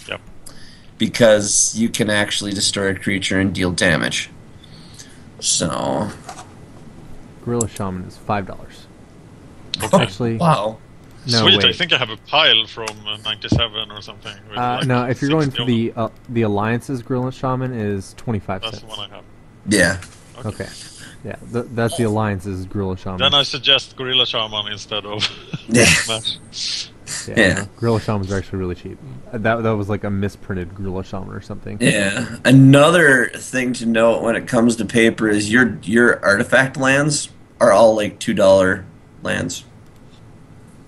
Yep. Because you can actually destroy a creature and deal damage. So... Gorilla Shaman is $5. Okay. Actually, wow. No, Sweet, wait. I think I have a pile from 97 or something. No, if you're going for 60 the Alliance's Gorilla Shaman is 25 That's cents. the one I have. Yeah. Okay. Yeah, that's the Alliance's Gorilla Shaman. Then I suggest Gorilla Shaman instead of Smash. Yeah. Gorilla Shamans are actually really cheap. That was like a misprinted Gorilla Shaman or something. Yeah. Another thing to note when it comes to paper is your artifact lands are all like $2 lands.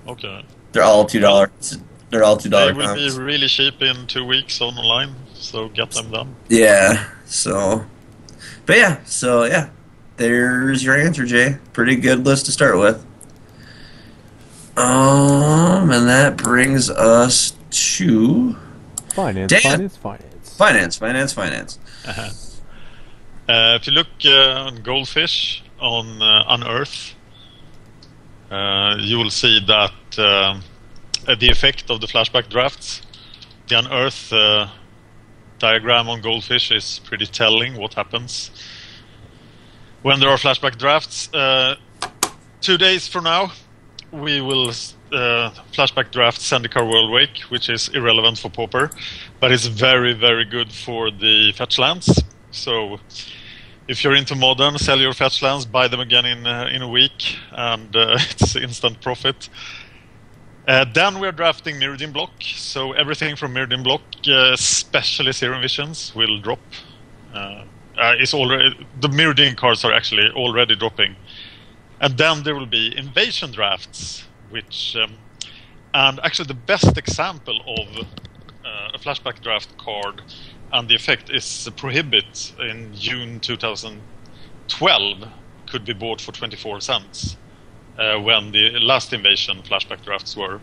Okay. They're all $2. They're all $2. They will be really cheap in 2 weeks online, so get them done. Yeah. So, there's your answer, Jay. Pretty good list to start with. And that brings us to Finance. Uh-huh. If you look on Goldfish on Unearth, you will see that the effect of the flashback drafts, the Unearth diagram on Goldfish is pretty telling what happens when there are flashback drafts. 2 days from now, we will flashback draft Zendikar Worldwake, which is irrelevant for Pauper, but it's very, very good for the fetch lands. So if you're into Modern, sell your fetch lands, buy them again in a week, and it's instant profit. Then we're drafting Mirrodin Block, so everything from Mirrodin Block, especially Serum Visions, will drop. The Mirrodin cards are actually already dropping. And then there will be invasion drafts, which... and actually the best example of a flashback draft card and the effect is Prohibit in June 2012 could be bought for 24 cents when the last invasion flashback drafts were.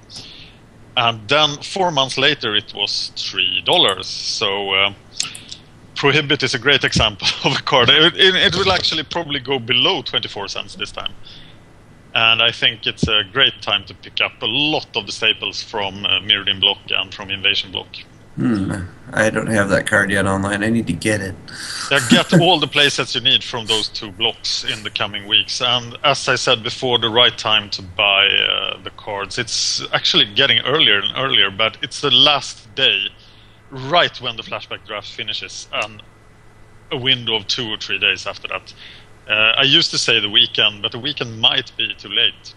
And then 4 months later, it was $3. So Prohibit is a great example of a card. It will actually probably go below 24 cents this time. And I think it's a great time to pick up a lot of the staples from Mirrodin Block and from Invasion Block. I don't have that card yet online. I need to get it. Get all the playsets you need from those 2 blocks in the coming weeks. And as I said before, the right time to buy the cards. It's actually getting earlier and earlier, but it's the last day, right when the flashback draft finishes, and a window of 2 or 3 days after that. I used to say the weekend, but the weekend might be too late.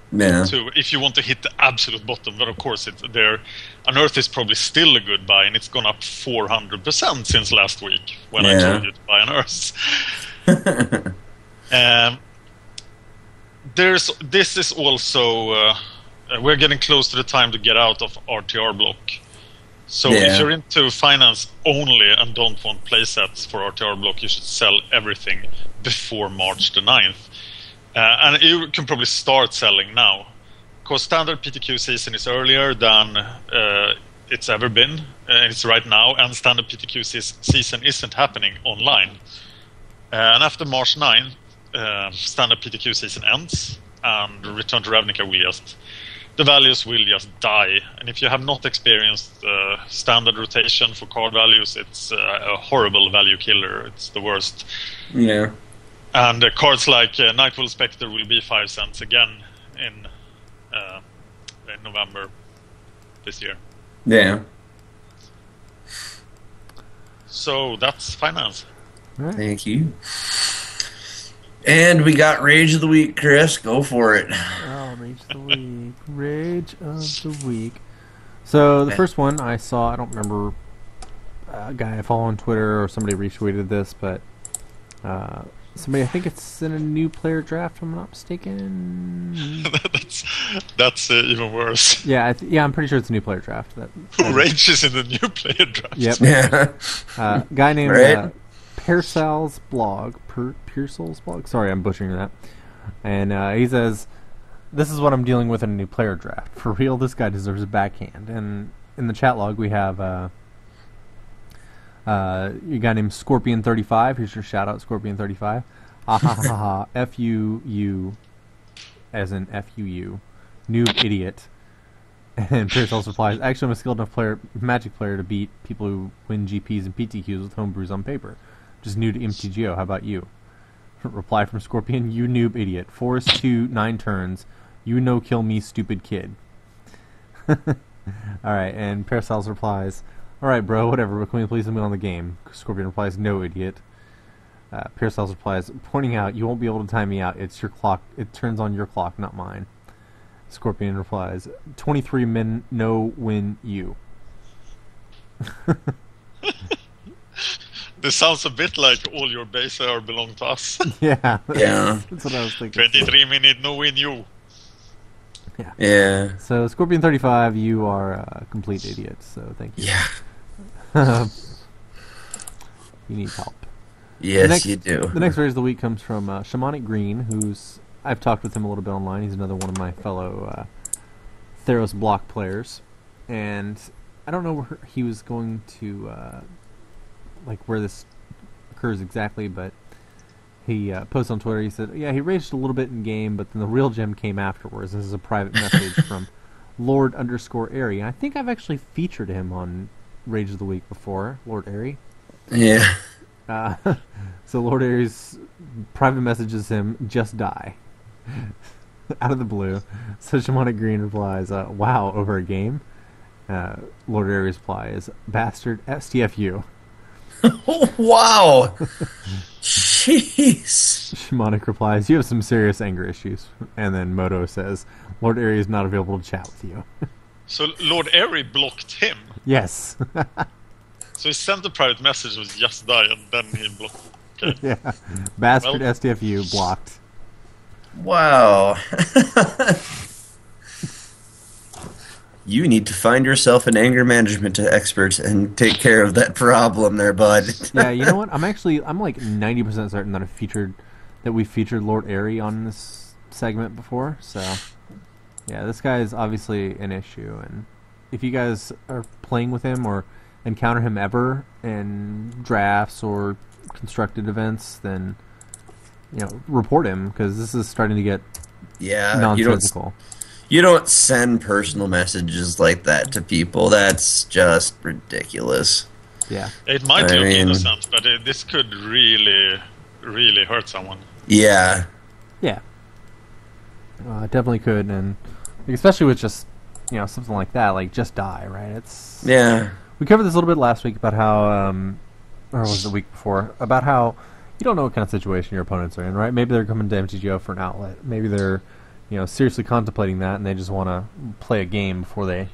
Yeah. If you want to hit the absolute bottom, but of course Unearth is probably still a good buy, and it's gone up 400% since last week when I told you to buy Unearth. This is also we're getting close to the time to get out of RTR block. So if you're into finance only and don't want playsets for RTR block, you should sell everything before March the 9th. And you can probably start selling now, because standard PTQ season is earlier than it's ever been. It's right now, and standard PTQ season isn't happening online. And after March 9th, standard PTQ season ends, and Return to Ravnica the values will just die. And if you have not experienced standard rotation for card values, it's a horrible value killer. It's the worst. Yeah. And cards like Nightwell Spectre will be 5 cents again in November this year. Yeah. So that's finance. Right. Thank you. And we got Rage of the Week, Chris. Go for it. Oh, Rage of the Week. Rage of the Week. So the first one I saw, I don't remember a guy I follow on Twitter or somebody retweeted this, but somebody, I think it's in a new player draft, if I'm not mistaken. that's even worse. Yeah, I'm pretty sure it's a new player draft. Rage is in the new player draft. Yep. Yeah. Guy named Perilous blog. Perilous blog? Sorry, I'm butchering that. And he says, "This is what I'm dealing with in a new player draft. For real, this guy deserves a backhand." And in the chat log, we have a guy named Scorpion35. Here's your shout out, Scorpion35. Ha ha ha ha. F-U-U, as in F-U-U. Noob idiot. And Perilous replies, "Actually, I'm a skilled enough Magic player to beat people who win GPs and PTQs with homebrews on paper. Just new to MTGO. How about you?" Reply from Scorpion, "You noob idiot. Forest 2, 9 turns. You no kill me, stupid kid." Alright, and Perilous replies, "Alright, bro, whatever, but can we please limit on the game?" Scorpion replies, "No, idiot." Perilous replies, pointing out, "You won't be able to time me out. It's your clock. It turns on your clock, not mine." Scorpion replies, 23 men no win you. This sounds a bit like all your base are belong to us. Yeah. Yeah. That's what I was thinking. 23 minute no win you. Yeah. Yeah. So, Scorpion35, you are a complete idiot, so thank you. Yeah. You need help. Yes, you do. The next Rage of the Week comes from Shamanic Green, who's... I've talked with him a little bit online. He's another one of my fellow Theros block players. And I don't know where he was going to... where this occurs exactly, but he posted on Twitter, he said, yeah, he raged a little bit in game, but then the real gem came afterwards. This is a private message from Lord_Airy. I think I've actually featured him on Rage of the Week before, Lord Airy. Yeah. So Lord Airy's private messages him, "Just die." Out of the blue. So Shamanic Green replies, "Wow, over a game?" Lord Airy's reply is, "Bastard, STFU." Oh, wow. Jeez. Shamanic replies, "You have some serious anger issues." And then Moto says, "Lord Airy is not available to chat with you." So Lord Airy blocked him? Yes. So he sent a private message with "Just die" and then he blocked. Okay. Yeah. Bastard, STFU, blocked. Wow. You need to find yourself an anger management expert and take care of that problem there, bud. Yeah, you know what? I'm like 90% certain that we featured Lord Airy on this segment before, so Yeah, this guy is obviously an issue, and if you guys are playing with him or encounter him ever in drafts or constructed events, then report him, because this is starting to get nonsensical. You don't send personal messages like that to people. That's just ridiculous. Yeah, it might look innocent, but this could really, really hurt someone. Yeah. Yeah. It definitely could, and especially with just something like that, like just die, right? It's We covered this a little bit last week about how, or was it the week before, about how you don't know what kind of situation your opponents are in, right? Maybe they're coming to MTGO for an outlet. Maybe they're seriously contemplating that, and they just want to play a game before they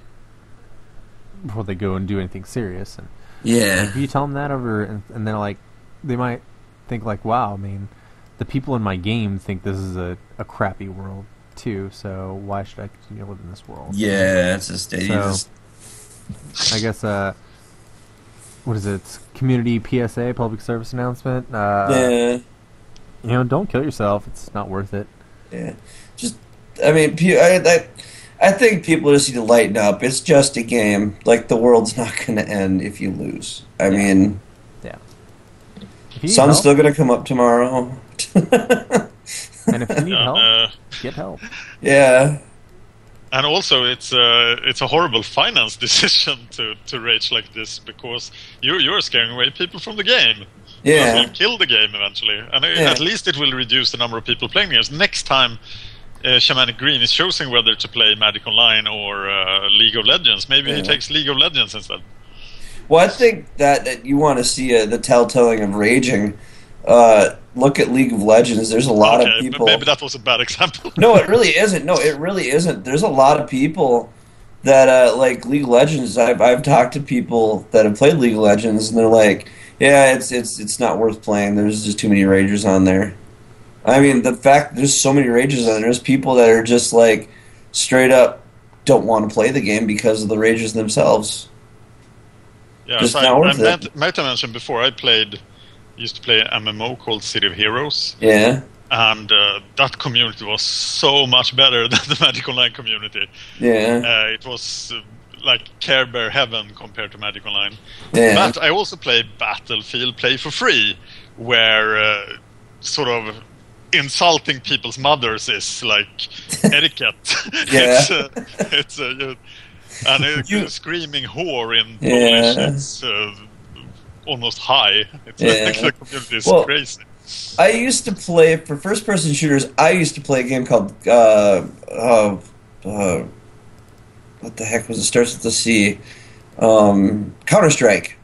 go and do anything serious. And if you tell them that and they're like, they might think like, wow, I mean, the people in my game think this is a crappy world too, so why should I continue to live in this world? Yeah, it's just I guess what is it? Community PSA, public service announcement. Don't kill yourself. It's not worth it. Yeah, I think people just need to lighten up. It's just a game. Like, the world's not going to end if you lose. I mean, sun's still going to come up tomorrow. And if you need help, get help. Yeah. And also, it's a horrible finance decision to rage like this, because you're scaring away people from the game. Yeah. It will kill the game eventually, and at least it will reduce the number of people playing games. Next time, Shamanic Green is choosing whether to play Magic Online or League of Legends. Maybe he takes League of Legends instead. Well, I think that you want to see the telltale of raging. Look at League of Legends. There's a lot of people. Maybe that was a bad example. No, it really isn't. No, it really isn't. There's a lot of people that like League of Legends. I've talked to people that have played League of Legends, and they're like, "Yeah, it's not worth playing. There's just too many ragers on there." I mean, the fact there's so many ragers on there, there's people that are just like straight up don't want to play the game because of the ragers themselves. Yeah, just not worth it. I might have mentioned before, I used to play an MMO called City of Heroes. Yeah. And that community was so much better than the Magic Online community. Yeah. It was like Care Bear heaven compared to Magic Online. Yeah. But I also play Battlefield Play for Free, where sort of insulting people's mothers is like etiquette. Yeah. And screaming whore in Polish, it's almost high. It's like the community is crazy. I used to play, for first-person shooters, I used to play a game called, what the heck was it? Starts with the C. Counter-Strike.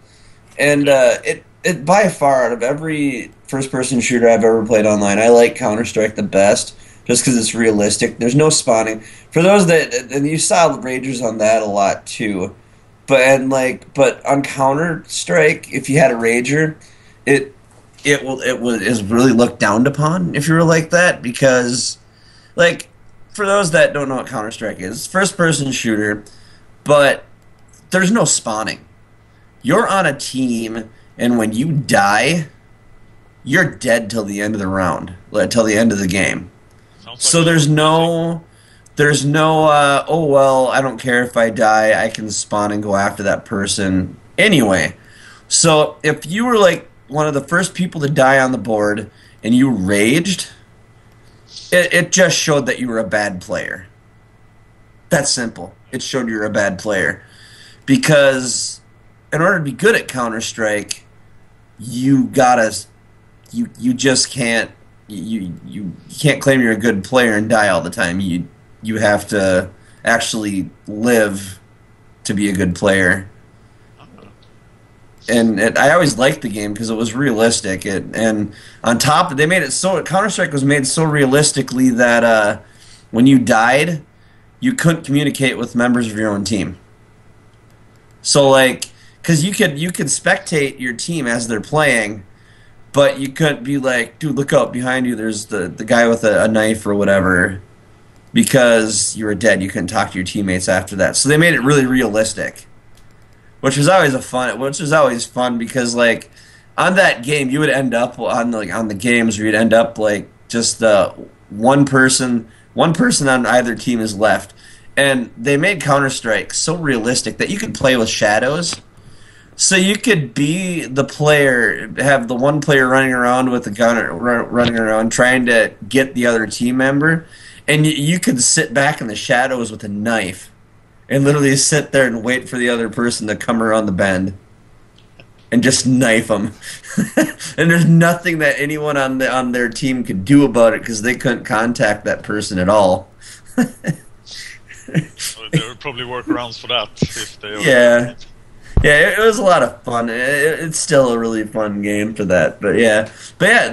And it by far, out of every first-person shooter I've ever played online, I like Counter-Strike the best, just because it's realistic. There's no spawning. For those and you saw ragers on that a lot, too. But on Counter-Strike, if you had a rager, it is really looked down upon if you were like that, because, like, for those that don't know what Counter-Strike is, first-person shooter, but there's no spawning. You're on a team, and when you die, you're dead till the end of the round, till the end of the game. So there's no, oh, well, I don't care if I die, I can spawn and go after that person anyway. So if you were like one of the first people to die on the board and you raged, it just showed that you were a bad player. That's simple. It showed you were a bad player. Because in order to be good at Counter-Strike, you just can't, you can't claim you're a good player and die all the time. You have to actually live to be a good player. And I always liked the game because it was realistic. And on top, they made it so, Counter-Strike was made so realistically that when you died, you couldn't communicate with members of your own team. So, like, because you could spectate your team as they're playing, but you couldn't be like, dude, look up behind you, there's the guy with a knife or whatever, because you were dead. You couldn't talk to your teammates after that. So they made it really realistic, which was always fun because, like, on that game you would end up on the games where you'd end up like just one person one person on either team is left, and they made Counter-Strike so realistic that you could play with shadows. So you could be the player, have the one player running around with the gun, running around trying to get the other team member, and you could sit back in the shadows with a knife and literally sit there and wait for the other person to come around the bend and just knife them. And there's nothing that anyone on their team could do about it because they couldn't contact that person at all. There would probably workarounds for that if they. Yeah. Yeah, it was a lot of fun. It's still a really fun game for that. But yeah,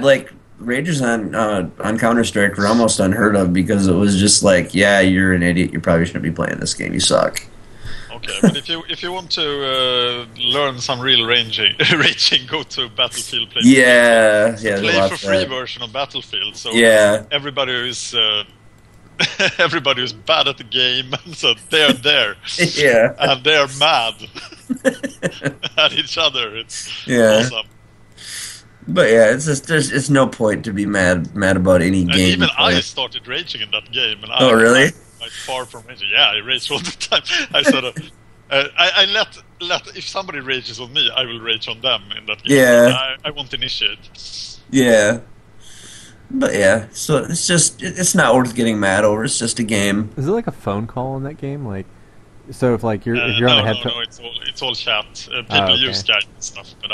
like rages on Counter-Strike were almost unheard of because it was just like, yeah, you're an idiot. You probably shouldn't be playing this game. You suck. Okay, but if you want to learn some real raging, go to Battlefield. Play play for free version of Battlefield. So everybody who's everybody who's bad at the game, so they're there. Yeah, and they're mad at each other. It's awesome. But yeah, it's just it's no point to be mad about any game. Even I started raging in that game. And really? I'm far from raging. Yeah, I rage all the time. I sort of, I let if somebody rages on me, I will rage on them in that game. Yeah, I won't initiate. Yeah, but yeah, so it's not worth getting mad over. It's just a game. Is it like a phone call in that game? Like, so if like if you're on the headphone. No, it's all chat. People use Skype and stuff. But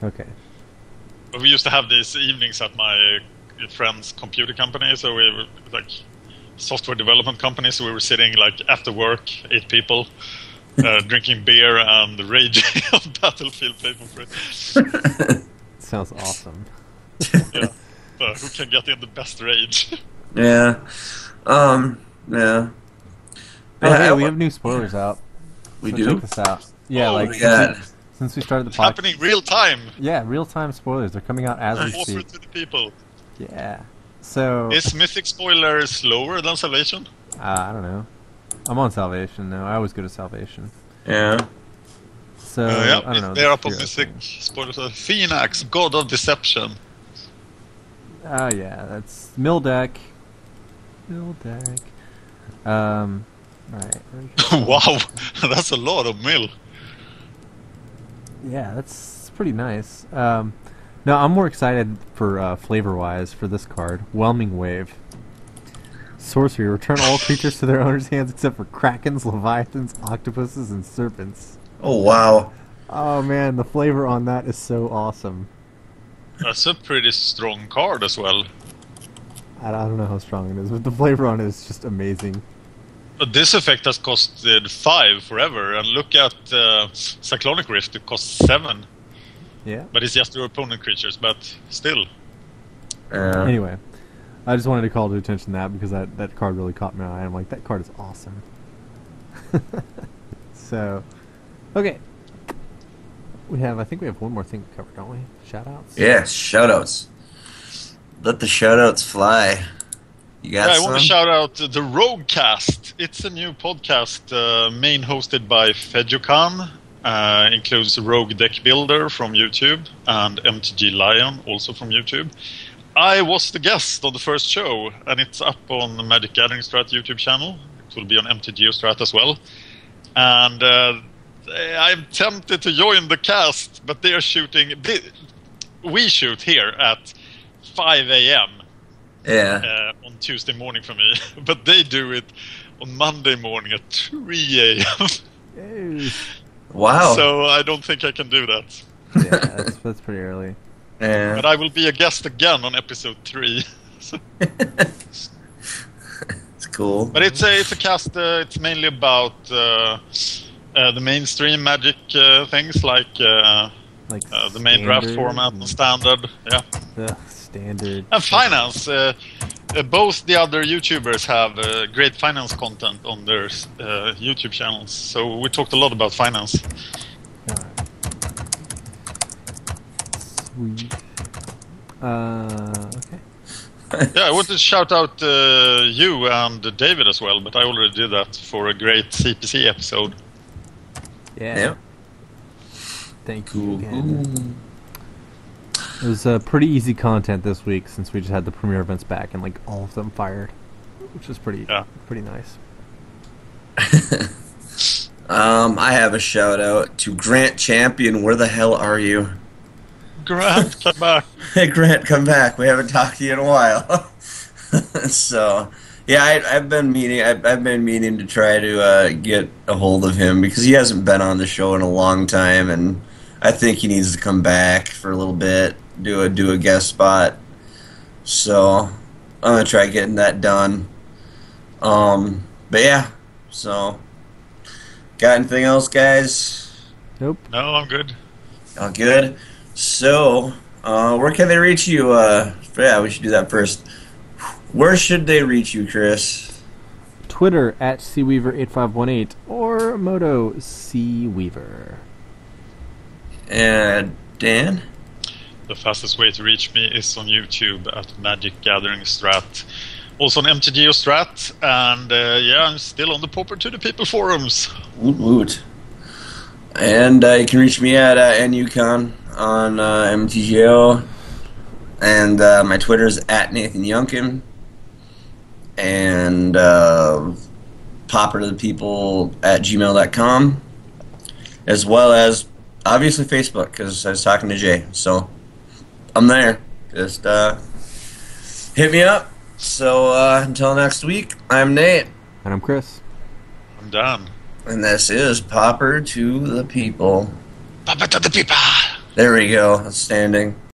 Okay. But we used to have these evenings at my friend's computer company, so we were like software development company. So we were sitting like after work, 8 people, drinking beer and raging on Battlefield play for free. Sounds awesome. Yeah, who can get in the best rage? Yeah, yeah. Oh, hey, we have new spoilers out. We so do. Check this out. Yeah, since we started the podcast. Happening real time. Yeah, real time spoilers. They're coming out as we Offer speak. to the people. Yeah. So. Is Mythic spoiler slower than Salvation? I don't know. I'm on Salvation now. I always go to Salvation. Yeah. So I don't know. They're up on Mythic spoilers. Phoenix, God of Deception. Oh yeah, that's mill deck. Right. Wow, that's a lot of mill. Yeah, that's pretty nice. No, I'm more excited for flavor-wise for this card, Whelming Wave. Sorcery: return all creatures to their owner's hands except for krakens, leviathans, octopuses, and serpents. Oh wow! Oh man, the flavor on that is so awesome. That's a pretty strong card as well. I don't know how strong it is, but the flavor on it is just amazing. But this effect has costed 5 forever, and look at Cyclonic Rift, it costs 7. Yeah. But it's just your opponent creatures, but still. Anyway, I just wanted to call to attention to that because that card really caught my eye. I'm like, that card is awesome. So, okay. I think we have one more thing to cover, don't we? Shoutouts? Yes, shoutouts. Let the shoutouts fly. You got some? I want to shout out the Roguecast. It's a new podcast, main hosted by Fejukan. Includes Rogue Deck Builder from YouTube and MTG Lion, also from YouTube. I was the guest on the first show, and it's up on the MTGOStrat YouTube channel. It will be on MTGOStrat as well. And I'm tempted to join the cast, but they're shooting... We shoot here at 5 a.m. Yeah. On Tuesday morning for me, but they do it on Monday morning at 3 a.m. Wow. So I don't think I can do that. Yeah, that's pretty early. Yeah. But I will be a guest again on episode 3. So. It's cool. But it's a cast. It's mainly about the mainstream Magic things like the main draft format and standard. Yeah. Standard. And finance. Both the other YouTubers have great finance content on their YouTube channels. So we talked a lot about finance. Sweet. Okay. Yeah, I wanted to shout out you and David as well, but I already did that for a great CPC episode. Yeah. Thank you again. It was pretty easy content this week since we just had the premiere events back and like all of them fired. which is pretty nice. I have a shout out to Grant Champion. Where the hell are you? Grant, come back. Hey, Grant, come back. We haven't talked to you in a while. So, yeah, I've been meaning to try to get a hold of him because he hasn't been on the show in a long time, and I think he needs to come back for a little bit, do a guest spot. So, I'm gonna try getting that done. But yeah, so got anything else, guys? Nope. No, I'm good. All good. So, where can they reach you? Yeah, we should do that first. Where should they reach you, Chris? Twitter at Cweaver8518 or Moto Cweaver. And Dan? The fastest way to reach me is on YouTube at MTGOStrat. Also on MTGOStrat, and I'm still on the Pauper to the People forums. Woot woot. And you can reach me at nyukon on MTGO, and my Twitter is at Nathan Yunkin, and Pauper to the People at gmail.com, as well as obviously Facebook, because I was talking to Jay, so I'm there. Just hit me up. So until next week, I'm Nate. And I'm Chris. I'm Dan. And this is Pauper to the People. Pauper to the People! There we go. Outstanding.